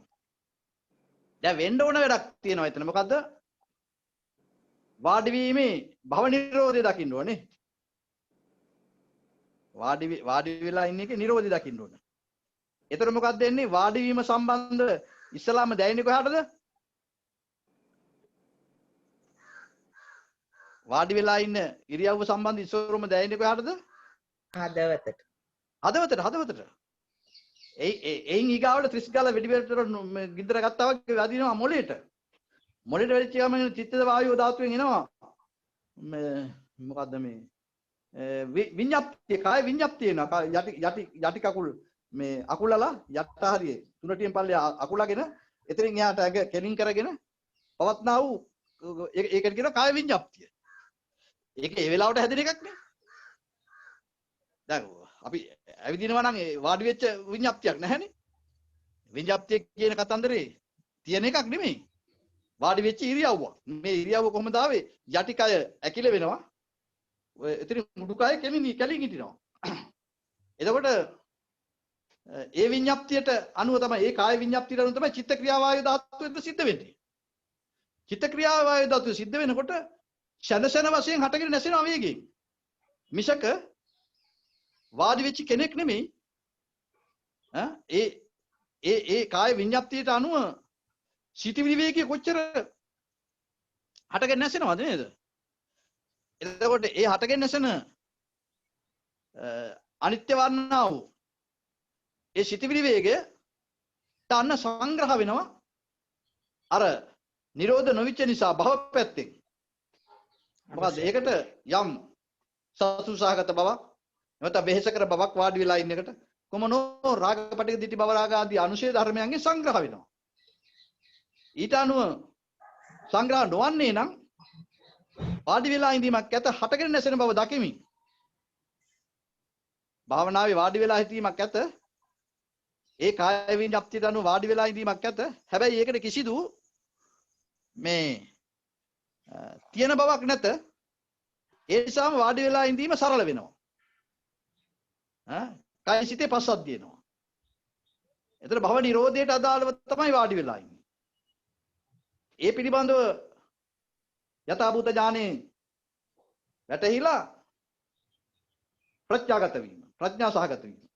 දැන් වෙන්න ඕන වැඩක් තියෙනවා එතන. මොකද්ද? වාඩි වීමේ භව නිරෝධය දකින්න ඕනේ. වාඩි වෙලා ඉන්න එකේ නිරෝධය දකින්න ඕනේ. එතකොට මොකක්ද වෙන්නේ? වාඩි වීම සම්බන්ධ ඉස්ලාම දැනෙන්නේ කොහාටද? වාඩි වෙලා ඉන්න ඉරියව්ව සම්බන්ධ ඉස්සරම දැනෙන්නේ කොහාටද? හදවතට. එයින් ඊගාවට ත්‍රිස්ගල වෙඩිවලට ගින්දර ගත්තා වගේ වදිනවා මොළේට. මොළේට වෙච්ච ගමන් චිත්තද වායුව ධාතුවෙන් එනවා. මොකද්ද මේ? විඤ්ඤාප්තිය කාය විඤ්ඤාප්තිය එනවා. යටි කකුල් මේ අකුලලා යට හරියේ තුනටියෙන් පල්ලේ අකුලගෙන එතනින් එහාට ඇඟ කෙලින් කරගෙන පවත්නා වූ ඒකට කියනවා කාය විඤ්ඤාප්තිය. ඒක ඒ වෙලාවට හැදෙන එකක් නේ. දැන් අපි ඇවිදිනවා නම් වාඩි වෙච්ච විඤ්ඤාප්තියක් නැහැනේ. විඤ්ඤාප්තිය කියන කතන්දරේ තියෙන එකක් නෙමෙයි. වාඩි වෙච්ච ඉරියව්ව. මේ ඉරියව්ව කොහොමද ආවේ? යටි කය ඇකිල වෙනවා. ඔය එතන මුඩු කය කෙලින් හිටිනවා. එතකොට ඒ විඤ්ඤාප්තියට අනුව තමයි ඒ කාය විඤ්ඤාප්තියට අනුව තමයි චිත්ත ක්‍රියාවායු ධාතුවෙන්ද සිද්ධ වෙන්නේ. චිත්ත ක්‍රියාවායු ධාතුව සිද්ධ වෙනකොට ශනසන වශයෙන් හටගෙන නැසෙනවා වේගයෙන්. මිසක වාඩි වෙච්ච කෙනෙක් නෙමෙයි. ඒ කාය විඤ්ඤාප්තියට අනුව සිටිවිලි වේගය කොච්චර හටගෙන නැසෙනවද නේද? එතකොට ඒ හටගෙන නැසෙන අනිත්‍ය වර්ණා වූ ඒ සිටිවිලි වේගය තන්න සංග්‍රහ වෙනවා අර නිරෝධ නොවිච්ච නිසා භව පැත්තෙන්. මොකද ඒකට යම් සතුසහගත බවක් නැත්නම් වෙහෙසකර බවක් වාඩි වෙලා ඉන්න එකට කොමනෝ රාගපටික දිටි බව රාග ආදී අනුශය ධර්මයන්ගෙන් සංග්‍රහ වෙනවා. ඊට අනුව සංග්‍රහ නොවන්නේ නම් වාඩි වෙලා ඉඳීමක් ඇත හටගෙන නැසෙන බව දකිමින් භාවනාවේ වාඩි වෙලා හිටීමක් ඇත ඒ කාය විඤ්ඤාප්තියට අනුව වාඩි වෙලා ඉඳීමක් ඇත. හැබැයි ඒකට කිසිදු මේ තියෙන බවක් නැත. ඒ නිසාම වාඩි වෙලා ඉඳීම සරල වෙනවා. කාය සිතේ පස්සද්ධිය එනවා. එතන භව නිරෝධයට අදාළව තමයි වාඩි වෙලා ඉන්නේ. ඒ පිළිබඳව යථාභූත ඥානේ වැටහිලා ප්‍රඥාගත වීම, ප්‍රඥා සහගත වීම.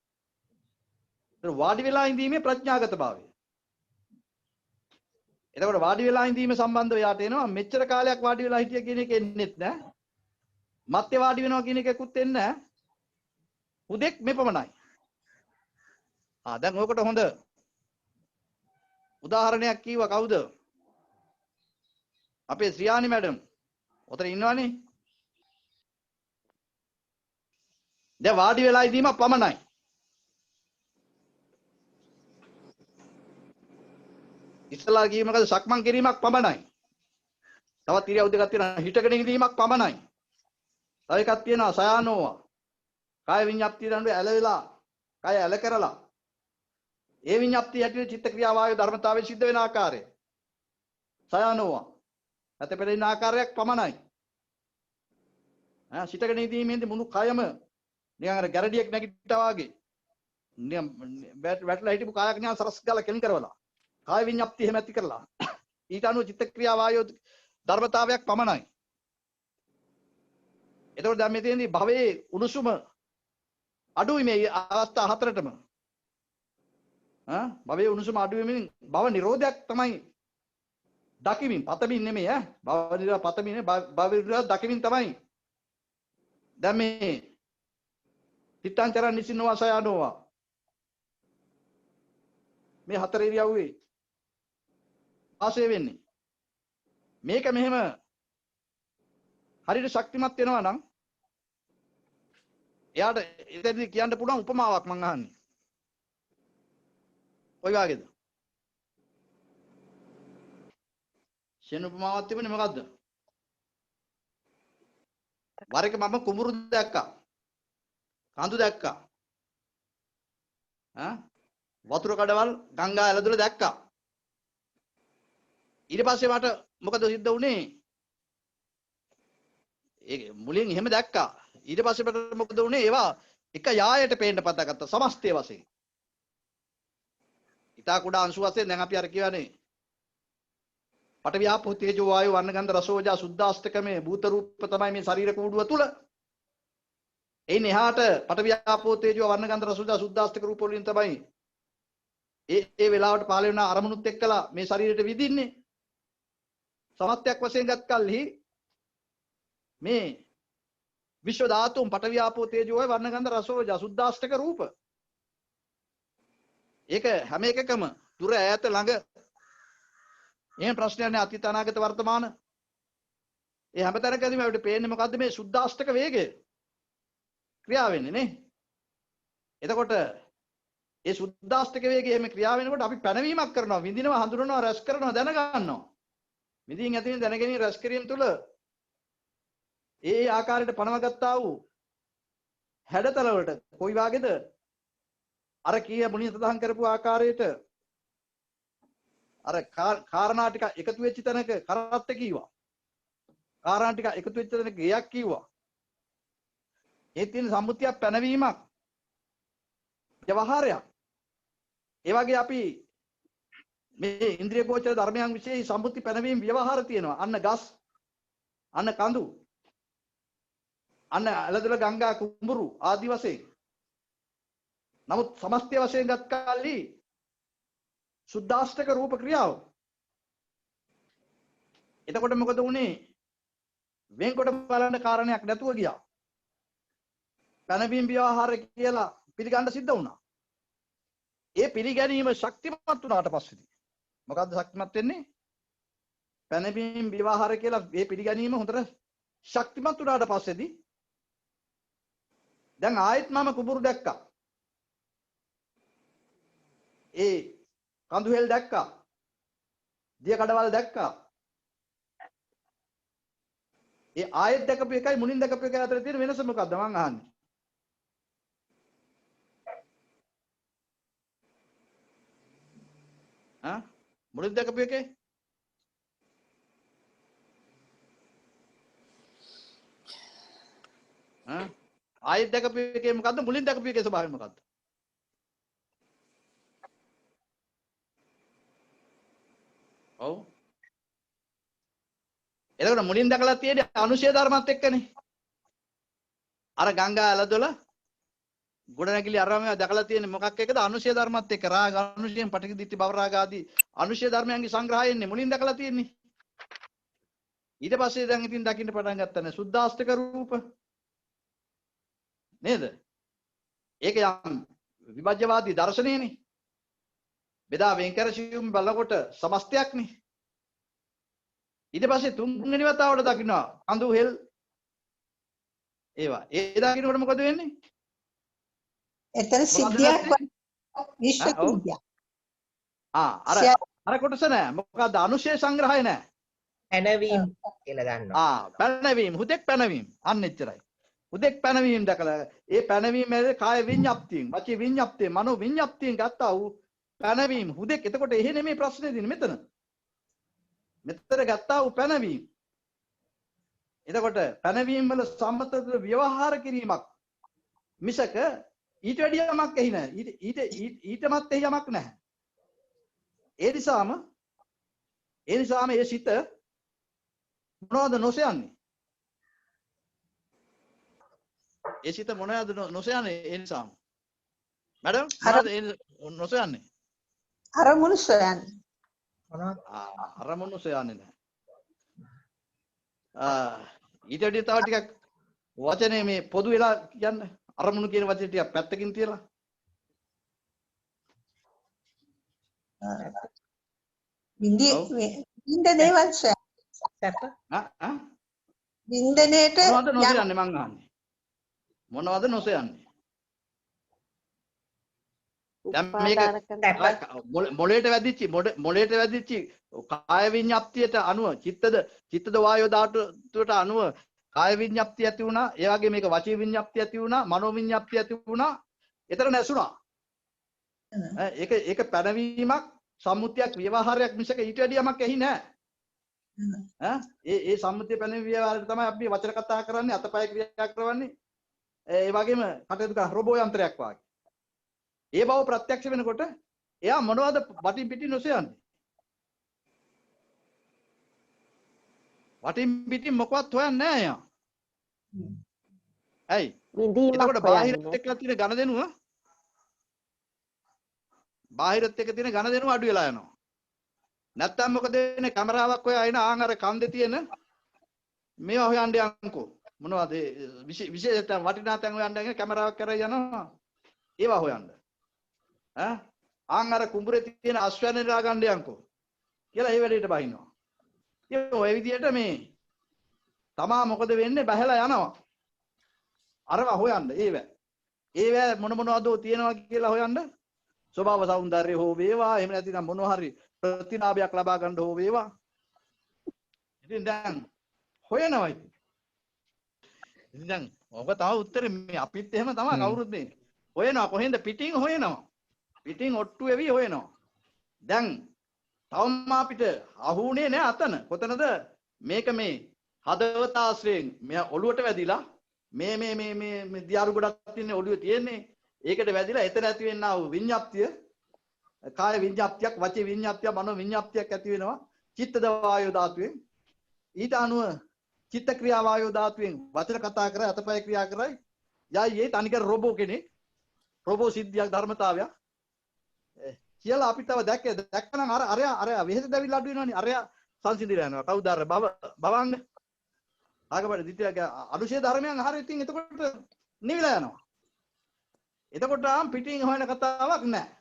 වාඩි වෙලා ඉඳීමේ ප්‍රඥාගත භාවය. එතකොට වාඩි වෙලා ඉඳීම සම්බන්ධව යාට එනවා මෙච්චර කාලයක් වාඩි වෙලා හිටිය කියන එක එන්නේත් නැහැ. මත්ය වාඩි වෙනවා කියන එකකුත් එන්නේ නැහැ. හුදෙක් මෙපමණයි. දැන් ඔකට හොඳ උදාහරණයක් කිව්වා කවුද? අපේ ශ්‍රියානි මැඩම්. ඔතන ඉන්නවනේ. දැන් වාඩි වෙලා ඉඳීමක් පමණයි. ඉස්සලා ගියේ මොකද සක්මන් කිරීමක් පමණයි. තවත් ඉරියව් දෙකක් තියෙනවා හිටගෙන ඉඳීමක් පමණයි. තව එකක් තියෙනවා සයානෝවා. කාය විඤ්ඤාප්තිය දඬුවේ ඇලවිලා කාය ඇල කරලා ඒ විඤ්ඤාප්තිය ඇතුලේ චිත්ත ක්‍රියා වායු ධර්මතාවයේ සිද්ධ වෙන ආකාරය. සයානෝවා. ඇත පෙරෙන ආකාරයක් පමණයි. සිටගෙන ඉඳීමේදී මුළු කයම නිකන් අර ගැරඩියක් නැගිට්ටා වගේ. නිකන් වැටලා හිටපු කායක් නිකන් සරස් ගාලා කෙලින් කරවලා. කාය විඤ්ඤාප්තිය එහෙම ඇති කරලා. ඊට අනුව චිත්ත ක්‍රියා වායු ධර්මතාවයක් පමණයි. එතකොට දැන් මේ තියෙන්නේ භවයේ උණුසුම අඩුයි මේ අවස්ථා හතරටම. භවයේ උණුසුම අඩු වෙමින් භව නිරෝධයක් තමයි දකිමින් පතමින් නෙමෙයි භව නිරෝධ පතමින් භව නිරෝධ දකිමින් තමයි දැන් මේ තිත්තංචරන් නිසින්නවා සයනෝවා මේ හතර ඉරියව්වේ ආශය වෙන්නේ. මේක මෙහෙම හරියට ශක්තිමත් වෙනවා නම් එයාට එතනදී කියන්න පුළුවන් උපමාවක් මම අහන්නේ. කොයි වගේද? ෂෙන් උපමාවක් තිබුණේ මොකද්ද? වර එක මම කුඹුරු දැක්කා. කඳු දැක්කා. වතුර කඩවල් ගංගා ඇලදොල දැක්කා. ඊට පස්සේ මට මොකද සිද්ධ වුනේ? ඒ මුලින් එහෙම දැක්කා. ඊට පස්සේ මට මොකද වුනේ? ඒවා එක යායට පේන්න පටන් ගත්තා සමස්තය වශයෙන්. ඊටා කුඩා අංශු වශයෙන් දැන් අපි අර කියවනේ පඨවි ආපෝ තේජෝ වායෝ වර්ණ ගන්ධ රස ඕජා සුද්ධාෂ්ටකමේ භූත රූප තමයි මේ ශරීර කූඩුව තුල. එයින් එහාට පඨවි ආපෝ තේජෝ වර්ණ ගන්ධ රස ඕජා සුද්ධාෂ්ටක රූප වලින් තමයි ඒ වෙලාවට පහළ වෙන අරමුණුත් එක්කලා මේ ශරීරයට විදින්නේ. සමස්තයක් වශයෙන් ගත් කල්හි මේ විශ්ව ධාතුන් පඨවි ආපෝ තේජෝ වායෝ වර්ණ ගන්ධ රස ඕජා සුද්ධාෂ්ටක රූප. ඒක හැම එකකම දුර ඈත ළඟ එහෙම ප්‍රශ්නයක් නෑ අතීත අනාගත වර්තමාන ඒ හැම තැනකදීම අපිට පේන්නේ මොකද්ද මේ සුද්ධාෂ්ටක වේගය ක්‍රියා වෙන්නේ නේ. එතකොට ඒ සුද්ධාෂ්ටක වේගය එහෙම ක්‍රියා වෙනකොට අපි පැනවීමක් කරනවා විඳිනවා හඳුනනවා රැස් කරනවා දැනගන්නවා. විඳින් ඇතින් දැනගැනීම රැස් කිරීම තුළ ඒ ආකාරයට පනවගත්තා වූ හැඩතල වලට කොයි වාගේද අර කීය මුලින් සඳහන් කරපු ආකාරයට අර කාරණා ටික එකතු වෙච්ච තැනක කරත්ත කීවා. කාරණා ටික එකතු වෙච්ච තැනක ගයක් කීවා. ඒ තියෙන සම්මුතියක් පැනවීමක් ව්‍යවහාරයක්. ඒ වගේ අපි මේ ඉන්ද්‍රිය ගෝචර ධර්මයන් විශේෂ සම්මුති පැනවීම ව්‍යවහාර තියෙනවා. අන්න ගස්, අන්න කඳු, අන්න ඇලදොල ගංගා කුඹුරු ආදි වශයෙන්. නමුත් සමස්තය වශයෙන් ගත් කල්හි සුද්ධාෂ්ටක රූප ක්‍රියාව. එතකොට මොකද වුනේ? වෙන්කොට බලන්න කාරණයක් නැතුව ගියා. පැනවීම ව්‍යවහාර කියලා පිළිගන්න සිද්ධ වුණා. ඒ පිළිගැනීම ශක්තිමත් වුණාට පස්සේදී මොකද්ද ශක්තිමත් වෙන්නේ? පැනවීම ව්‍යවහාර කියලා මේ පිළිගැනීම හොඳට ශක්තිමත් වුණාට පස්සේදී දැන් ආයෙත් මම කුඹුරු දැක්කා. ඒ කඳුහෙල් දැක්කා. දිය කඩවල් දැක්කා. ඒ ආයෙත් දැකපු එකයි මුලින් දැකපු එකයි අතර තියෙන වෙනස මොකක්ද මං අහන්නේ? මුලින් දැකපු එකේ ආයෙත් දැකපු එකේ මොකද්ද? මුලින් දැකපු එකේ ස්වභාවය මොකද්ද? ඔව්. එතකොට මුලින් දැකලා තියෙන්නේ අනුශය ධර්මات එක්කනේ. අර ගංගා ඇලදොල ගොඩනැගිලි අරම දැකලා තියෙන්නේ මොකක් එක්කද? අනුශය ධර්මات එක්ක. රාග අනුශයෙන් පටිඝ දිට්ඨි භව රාග ආදී අනුශය ධර්මයන්ගේ සංග්‍රහය එන්නේ මුලින් දැකලා තියෙන්නේ. ඊට පස්සේ දැන් ඉතින් දකින්න පටන් ගත්තා නේ සුද්ධාස්තක රූප. නේද? ඒක යම් විභජ්‍යවාදී දර්ශනයනේ. බෙදා වෙන් කර සියුම් බලකොට සමස්තයක්නේ. ඊට පස්සේ තුන්වෙනි වතාවට දකින්නවා කඳු හෙල් ඒවා. ඒ දකින්නකොට මොකද වෙන්නේ? එතන සිද්ධියක් විශ්ව සිද්ධියක්. අර කොටස නෑ. මොකද අනුශය සංග්‍රහය නෑ. පැනවීම කියලා ගන්නවා. පැනවීම හුදෙක් පැනවීම. අන්න එච්චරයි. හුදෙක් පැනවීම දැකලා ඒ පැනවීම කාය විඤ්ඤාප්තියෙන්, වචී විඤ්ඤාප්තියෙන්, මනෝ විඤ්ඤාප්තියෙන් ගත්තා වූ පැනවීම හුදෙක්. එතකොට එහෙ නෙමෙයි ප්‍රශ්නේ දෙන්නේ මෙතන. මෙතන ගත්තා වූ පැනවීම. එතකොට පැනවීම වල සම්මත ව්‍යවහාර කිරීමක් මිසක ඊට වැඩි යමක් එහි නැහැ. ඊටමත් එහි යමක් නැහැ. ඒ නිසාම ඒ සිත මොනවද නොසයන්නේ? ඒ සිත මොනවද නොසයන්නේ? ඒ නිසාම මැඩම් මොනවද නොසයන්නේ? අරමුණු සොයන්නේ. අරමුණු සොයන්නේ නැහැ. ඊට වඩා තව ටිකක් වචනේ මේ පොදු වෙලා කියන්න. අරමුණු කියන වචනේ ටිකක් පැත්තකින් තියලා. වින්දනේවත් සැප වින්දනේට මොනවද නොසයන්නේ මං අහන්නේ? මොනවද නොසයන්නේ? දැන් මේක මොළයට වැදිච්චි කාය විඤ්ඤාප්තියට අනුව චිත්තද වායෝ ධාතුවට අනුව කාය විඤ්ඤාප්තිය ඇති වුණා. ඒ වගේ මේක වචී විඤ්ඤාප්තිය ඇති වුණා. මනෝ විඤ්ඤාප්තිය ඇති වුණා. ඒතර නැසුණා. ඒක පැනවීමක් සම්මුතියක් ව්‍යවහාරයක් මිසක ඊට වැඩි යමක් එහි නැහැ. ඒ සම්මුතිය පැනවීම ව්‍යවහාරය තමයි අපි වචන කතා කරන්නේ, අතපය ක්‍රියා කරන්නේ. ඒ වගේම කටයුතු කරන රොබෝ යන්ත්‍රයක් වගේ. ඒ බව ප්‍රත්‍යක්ෂ වෙනකොට එයා මොනවද වටින් පිටින් නොසයන්නේ? වටින් පිටින් මොකවත් හොයන්නේ නැහැ එයා. ඇයි? එතකොට බාහිරත් එක්ක තියෙන ඝනදෙනුව බාහිරත් එක්ක තියෙන ඝනදෙනුව අඩු වෙලා යනවා. නැත්තම් මොකද වෙන්නේ? කැමරාවක් ඔය අයින ආන් අර කන්දේ තියෙන මේවා හොයන්න යන්කෝ. මොනවද විශේෂ වටිනා තැන් හොයන්න යන කැමරාවක් කරලා යනවා. ඒවා හොයන්න. ආන් අර කුඹුරේ තියෙන අස්වැන්නලා ගන්න යන්කෝ කියලා ඒ වැඩේට බහිනවා. ඉතින් ඔය විදිහට මේ තමා මොකද වෙන්නේ? බහැලා යනවා. අරවා හොයන්න ඒව මොනවද තියෙනවා කියලා හොයන්න. ස්වභාව సౌందර්ය හෝ වේවා, එහෙම නැතිනම් මොනවා හරි ප්‍රතිලාභයක් ලබා ගන්න හෝ වේවා. ඉතින් දැන් හොයනවා ඉතින්. දැන් ඔබ තව උත්තරේ මේ අපිත් එහෙම තමයි කවුරුත් මේ හොයනවා. කොහෙන්ද? පිටින් හොයනවා. පිටින් ඔට්ටු වෙවි හොයනවා. දැන් තවම අපිට අහුුනේ නෑ අතන. කොතනද? මේක මේ හදවත ආශ්‍රයෙන් මෙයා ඔළුවට වැදිලා මේ දියාරු ගොඩක් තියෙන ඔළුවේ තියෙන්නේ. ඒකට වැදිලා එතන ඇති වෙනා වූ විඤ්ඤාප්තිය, කාය විඤ්ඤාප්තියක්, වචී විඤ්ඤාප්තිය, මනෝ විඤ්ඤාප්තියක් ඇති වෙනවා චිත්තද වායෝ ධාතුවෙන්. ඊට අනුව චිත්ත ක්‍රියා වායෝ ධාතුවෙන් වචන කතා කරයි, අතපය ක්‍රියා කරයි. යයි තනිකර රොබෝ කෙනෙක්. රොබෝ සිද්ධියක් ධර්මතාවයක් කියලා අපි තව දැක්කනම් අරයා වෙහෙස දැවිලා අඩු වෙනවනේ. අරයා සංසිඳිලා යනවා. කවුද අර භවංග ආගමට දිත්‍යක අනුශේ ධර්මයන් අහර ඉතින් එතකොට නිවිලා යනවා. එතකොට ආම් පිටින් හොයන කතාවක් නැහැ.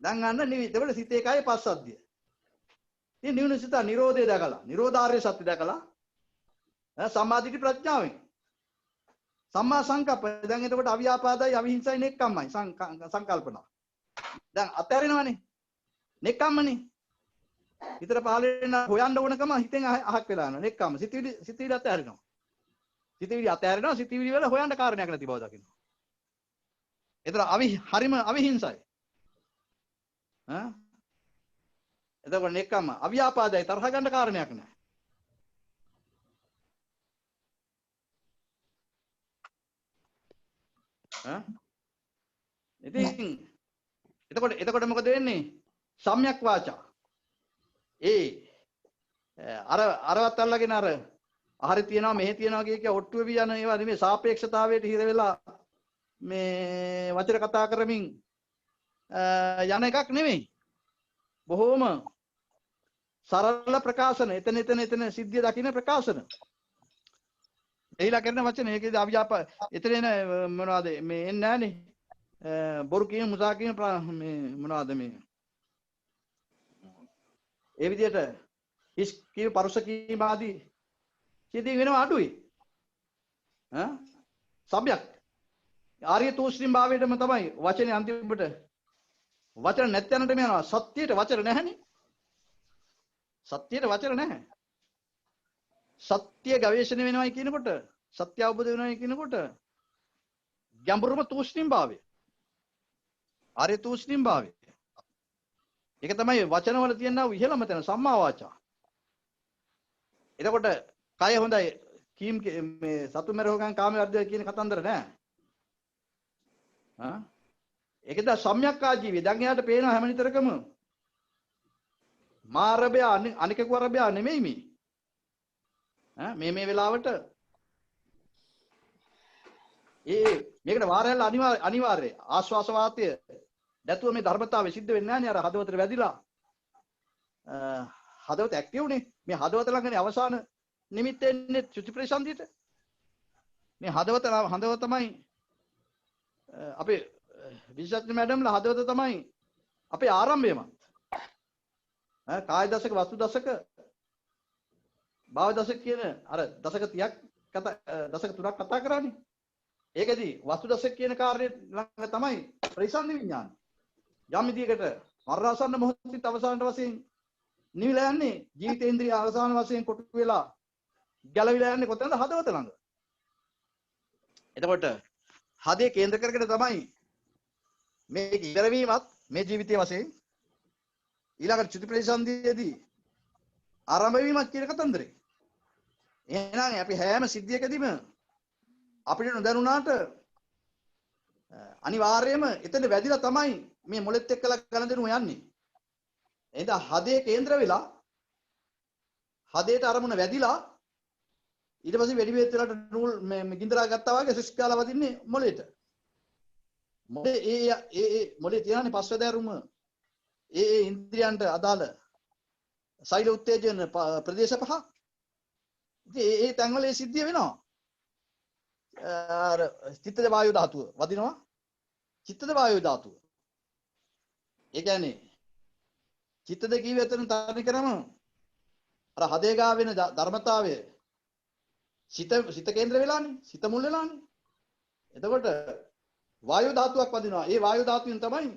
දැන් අන්න නිවි. එතකොට සිතේ කය පස්සද්ධිය. ඉතින් නිවුණු සිත නිරෝධය දැකලා, නිරෝධාර්ය සත්‍ය දැකලා සම්මාදිටි ප්‍රඥාවෙන් සම්මා සංකප්ප. දැන් එතකොට අවියාපාදයි, අවිහිංසයි, නෙක්ඛම්මයි සංකල්පන. දැන් අත්හැරෙනවනේ. නෙක්ඛම්මනේ. හිතට පහළ වෙන හොයන්න ඕනකම හිතෙන් අහක් වෙලා යනවා. නෙක්ඛම්ම. සිතවිලි අත්හැරෙනවා. සිතවිලි වල හොයන්න කාරණයක් නැති බව දකිනවා. ඒතර හරිම අවිහිංසයි. එතකොට නෙක්ඛම්ම අවියාපාදයි, තරහ ගන්න කාරණයක් නැහැ. ඉතින් එතකොට මොකද වෙන්නේ? සම්‍යක් වාචා. අරවත් අල්ලගෙන අර අහරි තියනවා මෙහෙ තියනවා කිය ඔට්ටු වෙවි යන ඒවා නෙමෙයි. සාපේක්ෂතාවයට හිර වෙලා මේ වචන කතා කරමින් යන එකක් නෙමෙයි. බොහෝම සරල ප්‍රකාශන එතන සිද්ධිය දකින්න ප්‍රකාශන එහිලා කරන වචන ඒකේදී අවිජාප එතන එන මොනවද මේ එන්නේ නැහනේ බොරු කියන මුසා කියන මේ මොනවද මේ ඒ විදිහට හිස් කී පරුස කී ආදී සිද්ධි වෙනවා අඩුයි සම්‍යක් ආර්ය තෝස්ත්‍රිම් භාවයටම තමයි වචනේ අන්තිමට වචන නැත්ැනට යනවා සත්‍යයට වචන නැහැනේ සත්‍යයට වචන නැහැ සත්‍ය ගවේෂණය වෙනවයි කියනකොට සත්‍ය අවබෝධ වෙනවයි කියනකොට ගැඹුරුම තෝස්ත්‍රිම් භාවය ආර්ය තෝස්ත්‍රිම් භාවය ඒක තමයි වචන වල තියෙනා ඉහළම තැන සම්මා වාචා එතකොට කය හොඳයි කීම් මේ සතු මරෝගන් කාම වර්ධය කියන කතන්දර නෑ ඒකද සම්‍යක් ආජීවය දැන් එයාට පේනවා හැම නිතරකම මාරබය අනිකක වරබය නෙමෙයි මේ වෙලාවට මේකට වාරයල් අනිවාර්යයි ආස්වාස වාතය නැතුව මේ ධර්මතාවය සිද්ධ වෙන්නේ නැහැ නේ අර හදවතට වැදිලා හදවත ඇක්ටිව් නේ මේ හදවත ළඟනේ අවසාන නිමිත්ත එන්නේ චුති ප්‍රසන්දියට මේ හදවත තමයි අපේ විශේෂඥ මැඩම්ලා හදවත තමයි අපේ ආරම්භයමත් කාය දශක වස්තු දශක භාව දශක කියන අර දශක 30ක් දශක 3ක් කතා කරන්නේ ඒකෙදි වස්තු දශක කියන කාර්යය ළඟ තමයි ප්‍රතිසන්දි විඥාන යම් විදියකට මරණාසන්න මොහොතේ අවසානට වශයෙන් නිවිලා යන්නේ ජීවිතේන්ද්‍රිය අවසාන වශයෙන් කොටු වෙලා ගැලවිලා යන්නේ කොතනද හදවත ළඟ එතකොට හදේ කේන්ද්‍ර කරගෙන තමයි මේක ඉවරවීමත් මේ ජීවිතයේ වශයෙන් ඊළඟ චුති ප්‍රතිසන්දියේදී ආරම්භ වීමත් කියන කතන්දරේ. එහෙනම් අපි හැම සිද්ධියකදීම අපිට නොදැනුණාට අනිවාර්යයෙන්ම එතන වැදිලා තමයි මේ මොලෙත් එක්කලා ගලඳිනු යන්නේ. එහෙනම් හදේ කේන්ද්‍ර වෙලා හදේට අරමුණ වැදිලා ඊට පස්සේ වෙඩි වේත් වලට නූල් මේ ගින්දරා ගත්තා වගේ සිස්කාලා වදින්නේ මොලේට. මොලේ ඒ මොලේ තියන්නේ පස්වැදෑරුම ඒ ඉන්ද්‍රියන්ට අදාළ සෛල උත්තේජන ප්‍රදේශ පහ. ඉතින් ඒ තැන්වල ඒ සිද්ධිය වෙනවා. අර චිත්තද වායු ධාතුව වදිනවා. චිත්තද වායු ධාතුව. ඒ කියන්නේ චිත්තද කියවේ එතන තනි කරම අර හදේ ගා වෙන ධර්මතාවය සිත කේන්ද්‍ර වෙලානේ. සිත මුල් වෙලානේ. එතකොට වායු ධාතුවක් වදිනවා. ඒ වායු ධාතුවෙන් තමයි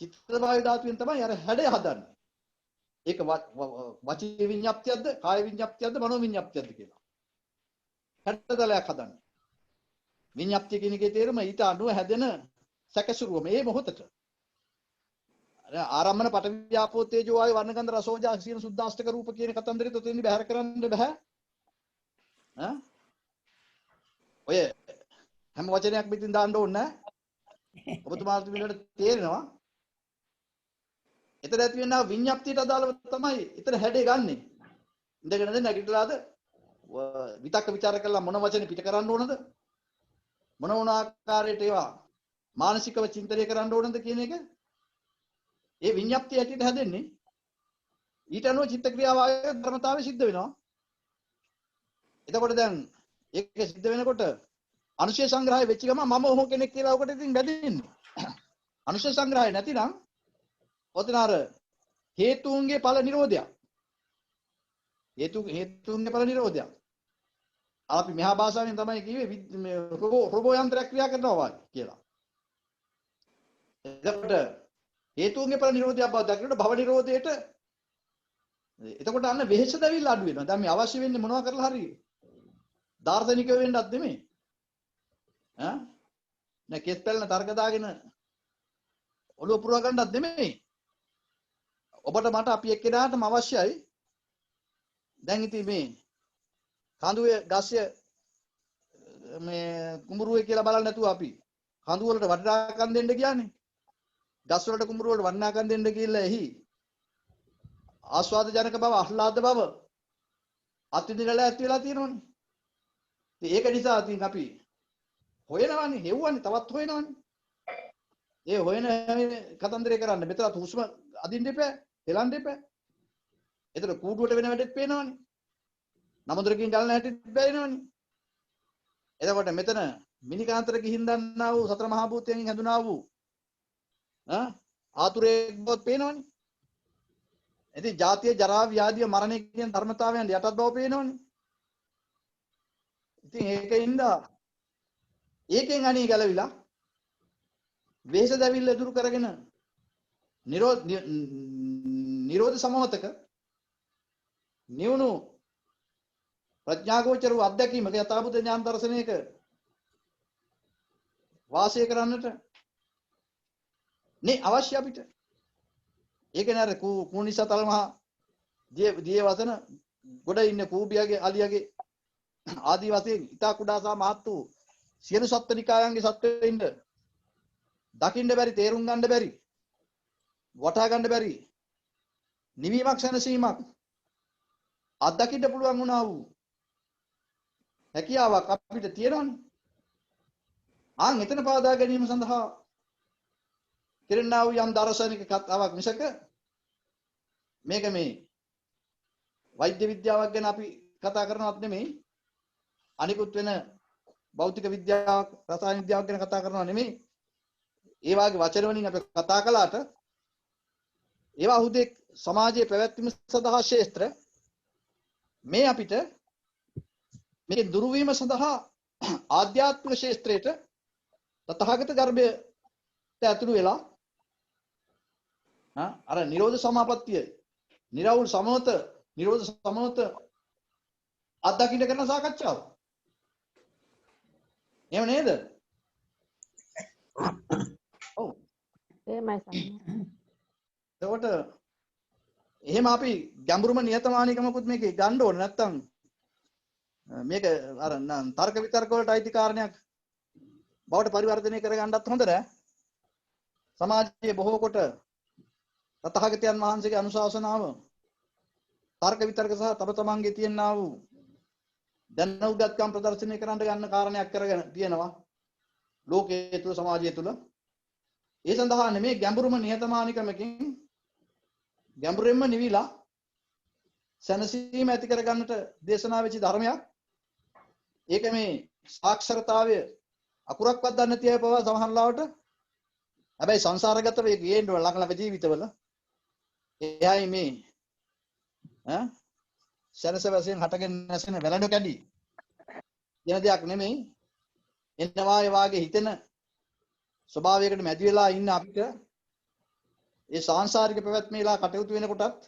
චිත්ත වායු ධාතුවෙන් තමයි අර හැඩය හදන්නේ. ඒක වචී විඤ්ඤාප්තියක්ද, කාය විඤ්ඤාප්තියක්ද, මනෝ විඤ්ඤාප්තියක්ද කියලා. හැඩතලයක් හදන්නේ. විඤ්ඤාප්තිය කියන එකේ තේරුම ඊට අනුව හැදෙන සැකසුරුව මේ මොහොතට. අර ආරම්මන පටවියාපෝ තේජෝ වායු වර්ණගන්ධ රසෝජා කියන සුද්ධාෂ්ටක රූප කියන කතන්දරේ තොතෙන්දි බැහැර කරන්න බෑ. ඔය හැම වචනයක් පිටින් දාන්න ඕනේ නැහැ. ඔබතුමාට මේකට තේරෙනවා. එතන ඇති වෙනා විඤ්ඤාප්තියට අදාළව තමයි එතන හැඩේ ගන්නෙ. ඉඳගෙනද නැගිටලාද විතක්ක ਵਿਚාර කරලා මොන වචනේ පිට කරන්න ඕනද? මොන ආකාරයට ඒවා මානසිකව චින්තනය කරන්න ඕනද කියන එක ඒ විඤ්ඤාප්තිය ඇටියට හැදෙන්නේ. ඊට අනුව චිත්ත ක්‍රියාවාගේ ධර්මතාවය සිද්ධ වෙනවා. එතකොට දැන් ඒක සිද්ධ වෙනකොට අනුශය සංග්‍රහය වෙච්ච ගම මම ඔහොම කෙනෙක් කියලා උකට ඉතින් බැඳෙන්නේ. අනුශය සංග්‍රහය නැතිනම් ඔතන අර හේතුන්ගේ ඵල නිරෝධයක්. හේතුන්ගේ ඵල නිරෝධයක්. අපි මෙහා භාෂාවෙන් තමයි කිව්වේ මේ රොබෝ යන්ත්‍රයක් ක්‍රියා කරනවා වගේ කියලා. එතකොට හේතුන්ගේ ඵල නිරෝධයක් බව දකිනකොට භව නිරෝධයට එතකොට අන්න වෙහෙස දැවිල්ල අඩු වෙනවා. දැන් මේ අවශ්‍ය වෙන්නේ මොනවා කරලා හරි දාර්ශනිකව වෙන්නත් නෙමෙයි. නෑ කෙස් පැලන තර්ක දාගෙන ඔළුව පුරව ගන්නත් නෙමෙයි. ඔබට මට අපි එක්කෙනාටම අවශ්‍යයි. දැන් ඉතින් මේ කඳුවේ ගස්ය මේ කුඹුරුවේ කියලා බලන්න නැතුව අපි කඳු වලට වටිනාකම් දෙන්න කියන්නේ. ගස් වලට කුඹුරු වලට වටිනාකම් දෙන්න කියලා එහි ආස්වාද ජනක බව ආහ්ලාද බව අත්විඳිනලා ඇති වෙලා තියෙනවනේ. ඉතින් ඒක නිසා ඉතින් අපි හොයනවානේ, හෙව්වන්නේ, තවත් හොයනවානේ. ඒ හොයන කතන්දරේ කරන්න මෙතනත් හුස්ම අදින්න එපා. තෙලන්න එපා. ඒතර කූඩුවට වෙන වැඩෙත් පේනවනේ. නමුදරකින් ගලන හැටිත් බැරිනවනේ. එතකොට මෙතන මිනිකාන්තර ගිහින් දන්නා වූ සතර මහා භූතයන්ගෙන් හැදුනා වූ ආතුරේ බවත් පේනවනේ. ඉතින් ජාතිය ජරා ව්‍යාධිය මරණය කියන ධර්මතාවයන් යටත් බව පේනවනේ. ඉතින් ඒකින්ද ඒකෙන් අණී ගැලවිලා වේශ දැවිල්ල දුරු කරගෙන නිරෝධ සමවතක නිවුණු ප්‍රඥාගෝචර වූ අධ්‍යක්ීමක යථාභූත ඥාන දර්ශනයක වාසය කරන්නට නේ අවශ්‍ය අපිට. ඒක නේද කුණිසා තලමහා දිය වසන ගොඩ ඉන්න කූබියාගේ අලියාගේ ආදී වශයෙන් ඊතා කුඩා සහ මහත් වූ සියලු සත්ත්වනිකායන්ගේ සත්වෙින්ද දකින්න බැරි තේරුම් ගන්න බැරි වටහා ගන්න බැරි නිවීමක් සැනසීමක් අත්දකින්න පුළුවන් වුණා වූ හැකියාවක් අපිට තියෙනවනේ. එතන පාදා ගැනීම සඳහා කෙරෙනා වූ යම් දාර්ශනික කතාවක් මිසක මේක මේ වෛද්‍ය විද්‍යාවක් ගැන අපි කතා කරනවත් නෙමෙයි. අනිකුත් වෙන භෞතික විද්‍යාවක් රසායන විද්‍යාවක් ගැන කතා කරනව නෙමෙයි. ඒ වාගේ වචන වලින් අපි කතා කළාට ඒවා හුදෙක් සමාජයේ පැවැත්ම සඳහා ශේත්‍ර මේ අපිට මේ දුරු වීම සඳහා ආධ්‍යාත්මික ශේත්‍රයට තථාගත ගර්භයට ඇතුළු වෙලා අර නිරෝධ සමාපත්තිය නිරවුල් සමවත නිරෝධ සමවත අත්දකින්න කරන සාකච්ඡාව. එහෙම නේද? ඔව්. එහෙමයි සම්මා. එතකොට එහෙම අපි ගැඹුරුම නියතමානීකමකුත් මේකේ ගන්න ඕනේ නැත්තම් මේක අර තර්ක විතර්ක වලට අයිති කාරණයක් බවට පරිවර්තනය කරගන්නත් හොඳ නෑ. සමාජයේ බොහෝ කොට තථාගතයන් වහන්සේගේ අනුශාසනාව තර්ක විතර්ක සහ තම තමන්ගේ තියෙනා වූ දැනුගත්කම් ප්‍රදර්ශනය කරන්න ගන්න කාරණයක් කරගෙන තියෙනවා ලෝකයේ තුල සමාජය තුල. ඒ සඳහා නෙමේ ගැඹුරුම නියතමානිකමකින් ගැඹුරින්ම නිවිලා සැනසීම ඇති කරගන්නට දේශනා වෙච්ච ධර්මයක්. ඒක මේ සාක්ෂරතාවය අකුරක්වත් දන්නේ නැති අය පවා සමහර ලාවට හැබැයි සංසාරගතව ඒක ගේන්න ඕන ළඟ ළඟ ජීවිතවල. එයයි මේ සැනස වශයෙන් හටගෙන නැසෙන වැළඳ කැඩි කියන දෙයක් නෙමෙයි. එන්නවා ඒ වාගේ හිතෙන ස්වභාවයකට මැදි වෙලා ඉන්න අපිට ඒ සාංශාරික පැවැත්මේලා කටයුතු වෙනකොටත්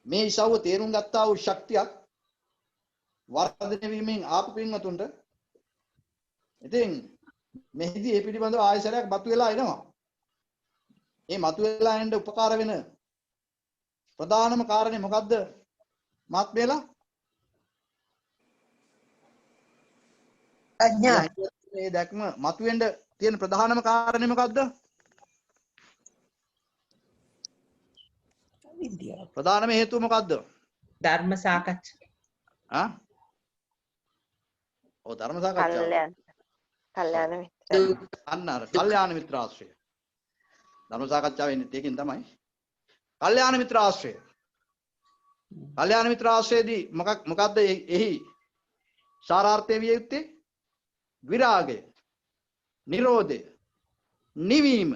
මේ ඉසව්ව තේරුම් ගත්තා වූ ශක්තියක් වර්ධනය වීමෙන් ආපු පින්වතුන්ට ඉතින් මෙහිදී මේ පිළිබඳව ආයසරයක් මතුවලා එනවා. මේ මතුවලා එන්න උපකාර වෙන ප්‍රධානම කාරණේ මොකද්ද? මාත්මේලා ප්‍රඥා. මේ දැක්ම මතුවෙන්න තියෙන ප්‍රධානම කාරණේ මොකද්ද? විද්‍යාව. ප්‍රධානම හේතුව මොකද්ද? ධර්ම සාකච්ඡා. ඔව් ධර්ම සාකච්ඡාව. කල්යාණ මිත්‍ර. අන්න අර කල්යාණ මිත්‍ර ආශ්‍රය. ධර්ම සාකච්ඡාව වෙන්නේ ඒකෙන් තමයි. කල්යාණ මිත්‍ර ආශ්‍රය. කල්යාණ මිත්‍ර ආශ්‍රයේදී මොකක්ද එහි සාරාර්ථය විය යුත්තේ? විරාගය, නිරෝධය, නිවීම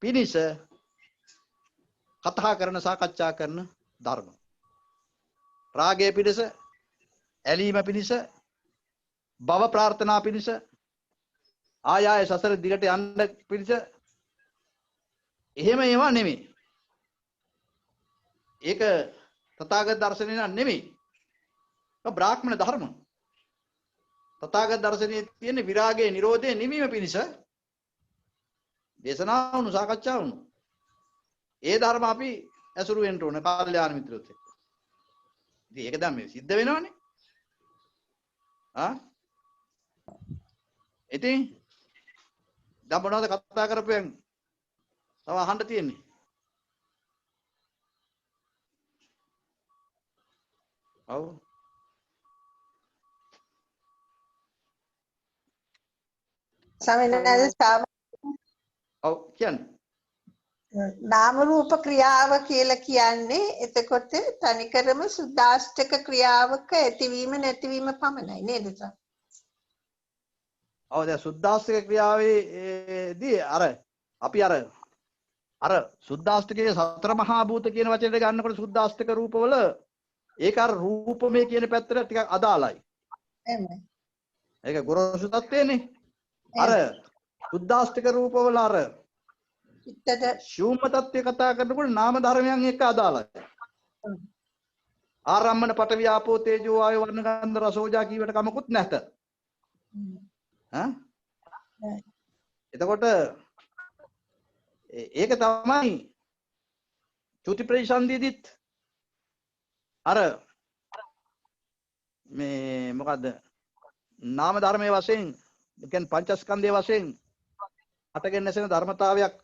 පිණිස කතා කරන සාකච්ඡා කරන ධර්ම. රාගය පිණිස, ඇලීම පිණිස, භව ප්‍රාර්ථනා පිණිස, ආය සසර දිගට යන්න පිණිස එහෙම ඒවා නෙමෙයි. ඒක තථාගත දර්ශනය නෙමෙයි. ඒක බ්‍රාහ්මණ ධර්ම. තථාගත දර්ශනයේ තියෙන විරාගයේ නිරෝධයේ නිවීම පිණිස දේශනා වුණු සාකච්ඡා වුණු. ඒ ධර්ම අපි ඇසුරු වෙන්න ඕන කල්යාණ මිත්‍රයොත් එක්ක. ඉතින් ඒක දැන් මේ සිද්ධ වෙනවනේ. ඉතින් දැන් මොනවද කතා කරපුවෙන් තව අහන්න තියෙන්නේ? ඔව්. සමනද ඔව් කියන්නේ. නාම රූප ක්‍රියාව කියලා කියන්නේ එතකොට තනිකරම සුද්දාෂ්ටක ක්‍රියාවක ඇතිවීම නැතිවීම පමණයි නේද සර්? ඔව් දැන් සුද්දාස්තික ක්‍රියාවේදී අපි අර සුද්දාස්තිකයේ සතර මහා භූත කියන වචනයට ගන්නකොට සුද්දාස්තික රූපවල ඒක අර රූපමය කියන පැත්තට ටිකක් අදාළයි. එහෙමයි. ඒක ගොරෝසු තත්ත්වයනේ. අර සුද්දාස්තික රූපවල අර චිත්තද ශූන්‍ය තත්ත්වය කතා කරනකොට නාම ධර්මයන් එක්ක අදාළයි. ආරම්මන පඨවි ආපෝ තේජෝ වායෝ වර්ණ ගන්ධ රසෝජා කීවට කමකුත් නැත. එතකොට ඒක තමයි චුති ප්‍රතිසන්දියේදීත් අර මේ මොකද්ද නාම ධර්මයේ වශයෙන් කියන්නේ පංචස්කන්ධයේ වශයෙන් අටගෙන නැසෙන ධර්මතාවයක්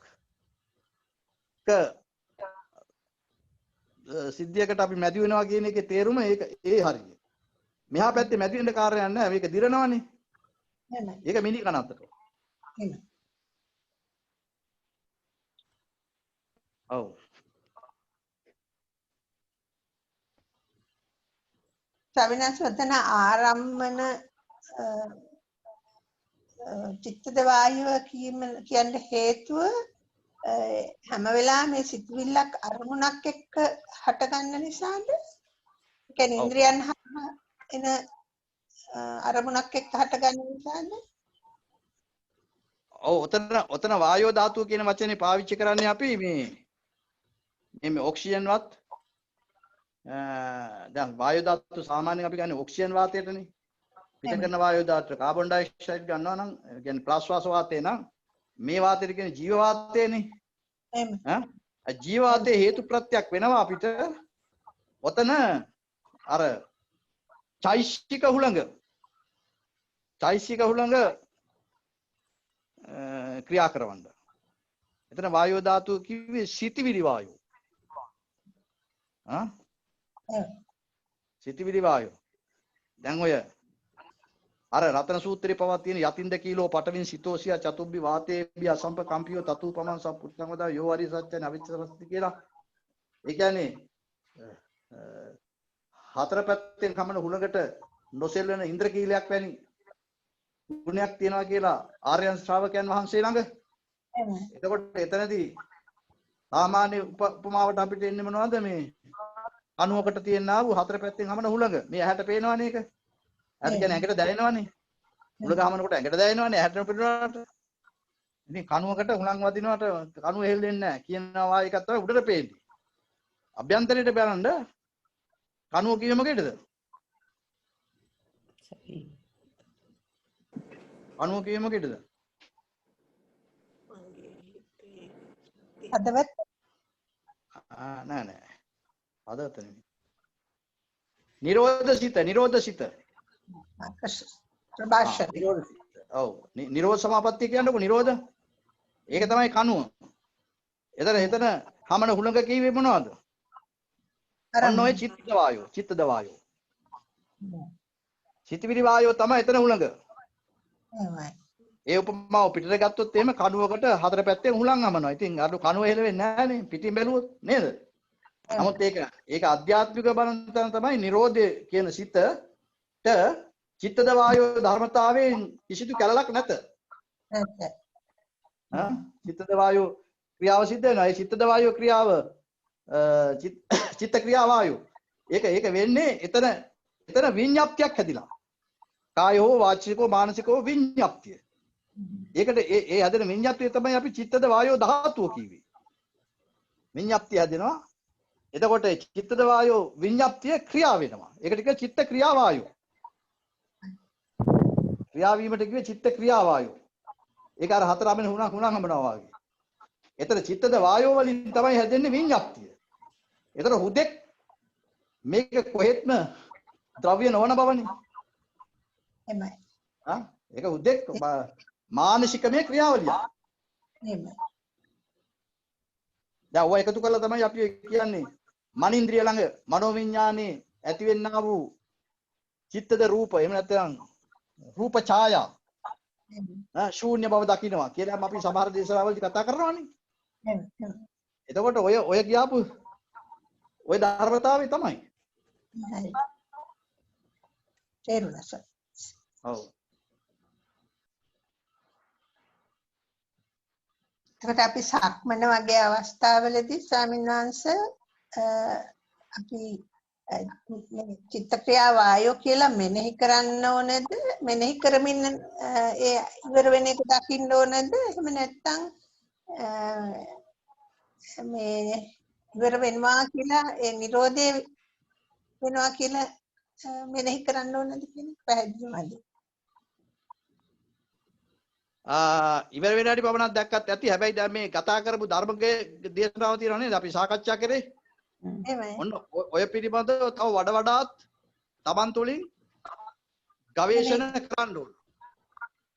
සිද්ධියකට අපි මැදි වෙනවා කියන එකේ තේරුම ඒක ඒ හරිය. මෙහා පැත්තේ මැදි වෙන්න කාර්යයක් නැහැ. මේක දිරනවනේ. එහෙමයි. ඒක මිනි කනත්තට. එහෙමයි. ඔව්. සවිනාස වතන ආරම්මන චිත්තද වායුව කියන්න හේතුව හැම වෙලාවෙම මේ සිතුවිල්ලක් අරමුණක් එක්ක හටගන්න නිසාද? ඒ කියන්නේ ඉන්ද්‍රියන් හරහා එන අරමුණක් එක්ක හටගන්න නිසාද? ඔව් ඔතන වායෝ ධාතුව කියන වචනේ පාවිච්චි කරන්නේ අපි මේ ඔක්සිජන්වත් දැන් වායෝ ධාතුව සාමාන්‍යයෙන් අපි ගන්නේ ඔක්සිජන් වාතයටනේ. පිට කරන වායෝ ධාතුව කාබන් ඩයොක්සයිඩ් ගන්නවා නම් කියන්නේ ප්‍රාශ්වාස වාතය නම් මේ වාතයට කියන්නේ ජීව වාතයනේ. ජීව වාතයේ හේතු ප්‍රත්‍යක් වෙනවා අපිට. ඔතන අර චෛසික හුළඟ ක්‍රියා කරවන්න. එතන වායෝ ධාතුව කිව්වේ සිතිවිලි වායෝ. සිතිවිලි වායෝ. දැන් ඔය අර රතන සූත්‍රයේ පවා තියෙන යතින්ද කීලෝ පටවින් සිතෝසියා චතුබ්බි වාතේබ්බි අසම්ප කම්පියෝ තතුපමං සම්පුත්තං යෝ හරි සත්‍යන අවිච්ඡරස්ති කියලා. ඒ කියන්නේ හතර පැත්තෙන් කමන හුලඟට නොසෙල් වෙන ඉන්ද්‍ර කීලයක් වැනි ගුණයක් තියෙනවා කියලා ආර්යයන් ශ්‍රාවකයන් වහන්සේ ළඟ. එතකොට එතනදී සාමාන්‍ය උපමාවට අපිට එන්නේ මොනවද මේ අණුවකට තියෙනා වූ හතර පැත්තෙන් කමන හුලඟ. මේ ඇහැට පේනවනේ ඒක. ඇහැට කියන්නේ ඇඟට දැනෙනවනේ. හුලඟ හමනකොට ඇඟට දැනෙනවනේ ඇහැට පේනවට. ඉතින් කණුවකට හුලඟ වදිනවට කණුව හෙල්ලෙන්නේ නැහැ කියනවා එකක් තමයි උඩට පේන්නේ. අභ්‍යන්තරයට බලන්න කණුව කියේ මොකේද? කණුව කියේ මොකේද? හදවත් නෑ. හදවත නෙමෙයි. නිරෝධ සිත. ප්‍රභාෂණ. ඔව්. නිරෝධ සමාපත්තිය කියන්නකො නිරෝධ. ඒක තමයි කණුව. එතන හමන හුලඟ කිව්වේ මොනවද? අන්න ඔය චිත්තද වායෝ. සිතවිලි වායෝ තමයි එතන හුලඟ. එහෙමයි. ඒ උපමාව පිටට ගත්තොත් එහෙම කණුවකට හතර පැත්තෙන් හුලං හමනවා. ඉතින් අර කණුව හෙලවෙන්නේ නැහනේ පිටින් බැලුවොත් නේද? නමුත් ඒක ආධ්‍යාත්මික බලන තමයි නිරෝධය කියන සිතට චිත්තද වායෝ ධර්මතාවයෙන් කිසිදු කැලලක් නැත. චිත්තද වායෝ ක්‍රියාව සිද්ධ වෙනවා. ඒ චිත්තද වායෝ ක්‍රියාව චිත්ත ක්‍රියා වායෝ. ඒක වෙන්නේ එතන විඤ්ඤාප්තියක් හැදිලා. කායෝ වාචිකෝ මානසිකෝ විඤ්ඤාප්තිය. ඒකට ඒ හැදෙන විඤ්ඤාප්තිය තමයි අපි චිත්තද වායෝ ධාතුව කිව්වේ. විඤ්ඤාප්තිය හැදෙනවා. එතකොට චිත්තද වායෝ විඤ්ඤාප්තිය ක්‍රියා වෙනවා. ඒකට කියන චිත්ත ක්‍රියා වායෝ. ක්‍රියා වීමට කිව්වේ චිත්ත ක්‍රියා වායෝ. ඒක අර හතරවෙනි හුණක් හම්බනවා වගේ. එතන චිත්තද වායෝ වලින් තමයි හැදෙන්නේ විඤ්ඤාප්තිය. එතන හුදෙක් මේක කොහෙත්ම ද්‍රව්‍ය නොවන බවනේ. එහෙමයි. ඒක හුදෙක් මානසිකමය ක්‍රියාවලිය. එහෙමයි. දැන් ඔය එකතු කරලා තමයි අපි කියන්නේ මනින්ද්‍රිය ළඟ මනෝවිඤ්ඤාණේ ඇතිවෙන්නා වූ චිත්තද රූප එහෙම නැත්නම් රූප ඡායා ශූන්‍ය බව දකින්නවා කියලා අපි සමහර දේශනාවලදී කතා කරනවානේ. එතකොට ඔය කියාපු ඔය ධර්මතාවය තමයි. හරි. තේරුණා සර්. ඔව්. එතකොට අපි සක්මන වගේ අවස්ථාවලදී ස්වාමීන් වහන්සේ අපි චිත්ත ක්‍රියා වායෝ කියලා මෙනෙහි කරන්න ඕනද? මෙනෙහි කරමින් ඒ ඉවර වෙන එක දකින්න ඕනද? එහෙම නැත්නම් මේ ඉවර වෙනවා කියලා ඒ නිරෝධය වෙනවා කියලා මෙනෙහි කරන්න ඕනද කියන පැහැදිලි මදි. ඉවර වෙන හැටි පමණක් දැක්කත් ඇති. හැබැයි දැන් මේ කතා කරපු ධර්මයේ දේශනාව තියෙනවා නේද? අපි සාකච්ඡා කරේ. එහෙමයි. ඔන්න ඔය පිළිබඳව තව වඩාත් Taman තුලින් ගවේෂණ කරන්න ඕන.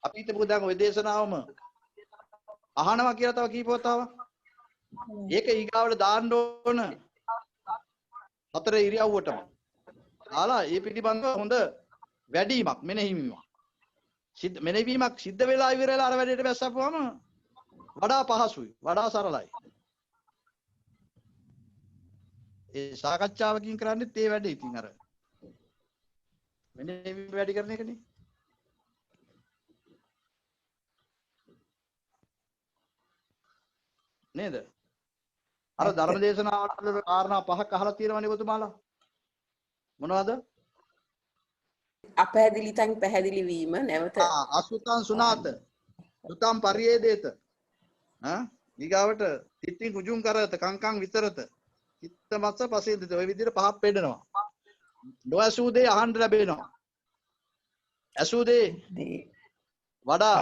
අපි හිතමු දැන් ওই දේශනාවම අහනවා කියලා තව කීපවතාවක්. ඒක ඊගාවට දාන්න ඕන 4 ඉරියව්වටම. ආලා ඒ පිළිබඳව හොඳ වැඩිමක් මෙනෙහිවීමක්. මෙනෙහිවීමක් සිද්ධ වෙලා ඉවරලා අර වැඩේට බැස්සපුවම වඩා පහසුයි, වඩා සරලයි. ඒ සාකච්ඡාවකින් කරන්නේ ඒ වැඩේ ඉතින් අර මෙනෙහිවීම වැඩි කරන එකනේ. නේද? අර ධර්ම දේශනාවල කාරණා 5ක් අහලා තියෙනවනේ ඔබතුමාලා. මොනවද? අපැහැදිලි තන් පැහැදිලි වීම නැවත අසුතං සුනාත සුතං පරියේදේත ඊගාවට තිත්තිං කුජුං කරත කංකං විතරත චිත්ත මත්ස පසේදත ඔය විදිහට පහක් පෙන්නනවා. නොඇසූ දේ අහන්න ලැබෙනවා. ඇසූ දේ වඩා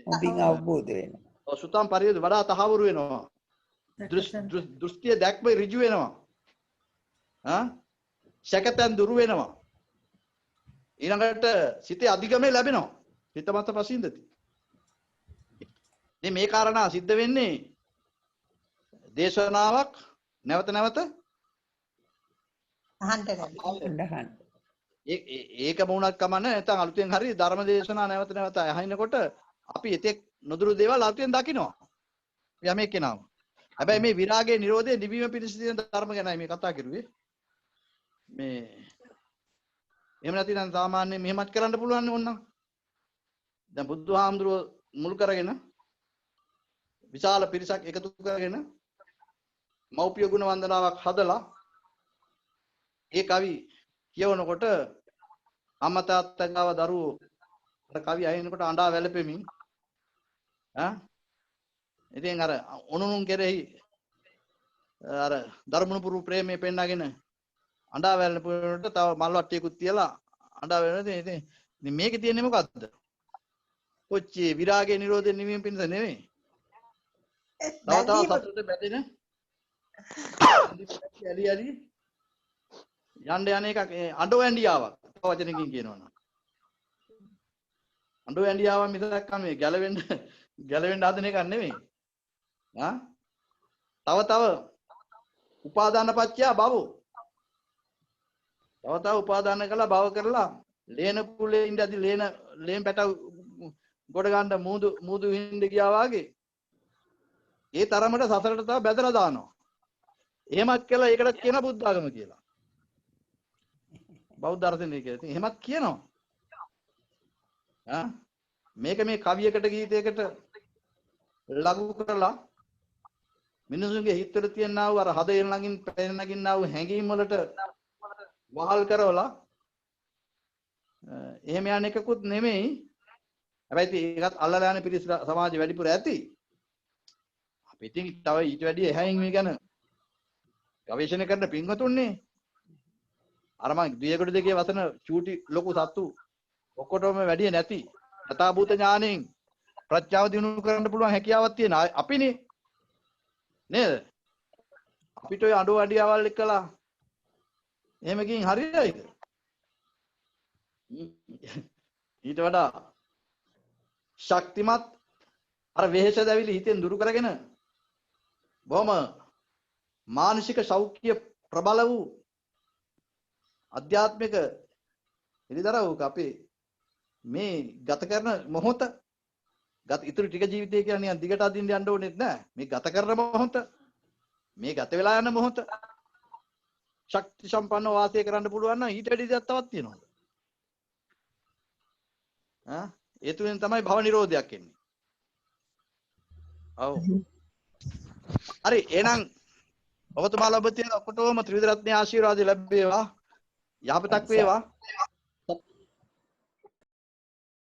ඔබින් අවබෝධ වෙනවා. සුතං පරියේද වඩා තහවුරු වෙනවා. දෘෂ්ටිය දැක්ම ඍජු වෙනවා. සැකතෙන් දුරු වෙනවා. ඊළඟට සිතේ අධිගමනය ලැබෙනවා. හිත මත පසින්දති. මේ කාරණා සිද්ධ වෙන්නේ දේශනාවක් නැවත නැවත අහන්න. ඒක මොනක් කමන්නේ නැත්නම් අලුතෙන් හරි ධර්ම දේශනා නැවත නැවත අහිනකොට අපි එතෙක් නොදුරු දේවල් අලුතෙන් දකිනවා. යමේ කෙනාම. හැබැයි මේ විරාගයේ නිරෝධයේ නිවීම පිණිස තියෙන ධර්ම ගැනයි මේ කතා කරුවේ. මේ එහෙම නැතිනම් සාමාන්‍යයෙන් මෙහෙමත් කරන්න පුළුවන් ඕනනම්. දැන් බුදුහාමුදුරුව මුල් කරගෙන විශාල පිරිසක් එකතු කරගෙන මෞපිය ගුණ වන්දනාවක් හදලා ඒ කවි කියවනකොට අම්මා තාත්තා ගාව දරුවෝ අර කවි අහිනකොට අඬා වැළපෙමින් ඉතින් අර උණුනුන් කෙරෙහි අර ධර්මනුපුරු ප්‍රේමයේ පෙන්නගෙන අඬා වැළපෙනකොට තව මල් වට්ටියකුත් තියලා අඬා වැළපෙන ඉතින් මේකේ තියෙන්නේ මොකද්ද? කොච්චි විරාගයේ නිරෝධයේ නිවීම පිණිස නෙවෙයි. තව සතුට බැදෙන ඇලි ඇලි යන්න යන එකක් අඬෝ ඇඬියාවක් වචනකින් කියනවනම්. අඬෝ ඇඬියාවක් මිසක් මේ ගැලවෙන්න හදන එකක් නෙවෙයි. තව උපාදාන පත්‍ය භවෝ. තව උපාදාන කළා භව කරලා ලේන කුලේ ඉඳි ලේන් පැටව ගොඩ ගන්න මූදු හින්ද ගියා වාගේ ඒ තරමට සසරට තව බැදලා දානවා. එහෙමත් කළා ඒකට කියන බුද්ධ ආගම කියලා. බෞද්ධ දර්ශනය කියලා. ඉතින් එහෙමත් කියනවා. මේක මේ කවියකට ගීතයකට ලඝු කරලා මිනිසුන්ගේ හිතවල තියෙනා වූ අර හදේ ළඟින් පැන නගින්නා වූ හැඟීම් වලට වහල් කරවලා එහෙම යන එකකුත් නෙමෙයි. හැබැයි ඒකත් අල්ලලා යන පිරිස සමාජෙ වැඩිපුර ඇති. අපි ඉතින් තව ඊට වැඩිය එහායින් මේ ගැන ගවේෂණය කරන පින්වතුන්නේ අර මම දියගොඩ දෙකේ වසන චූටි ලොකු සත්තු ඔක්කොටම වැඩිය නැති යථාභූත ඥාණයෙන් ප්‍රඥාව දිනු කරන්න පුළුවන් හැකියාවක් තියෙන අපිනේ නේද? අපිට ඔය අඬෝ අඩියාවල් එක්කලා එහෙමකින් හරියයිද? ඊට වඩා ශක්තිමත් අර වෙහෙස දැවිලි හිතෙන් දුරු කරගෙන බොහොම මානසික සෞඛ්‍ය ප්‍රබල වූ අධ්‍යාත්මික එළිදරව්ක අපේ මේ ගත කරන මොහොත ඉතුරු ටික ජීවිතය කියන්නේ නිකන් දිගට අදින්න යන්න ඕනෙත් නෑ. මේ ගත කරන මොහොත මේ ගත වෙලා යන මොහොත ශක්ති සම්පන්නව වාසය කරන්න පුළුවන් නම් ඊට වැඩි දෙයක් තවත් තියෙනවද? ඒ තුලින් තමයි භව නිරෝධයක් එන්නේ. ඔව්. හරි එහෙනම් ඔබතුමාලා ඔබ තියෙන ඔක්කොටම ත්‍රිවිධ රත්නයේ ආශිර්වාද ලැබේවා. යහපතක් වේවා.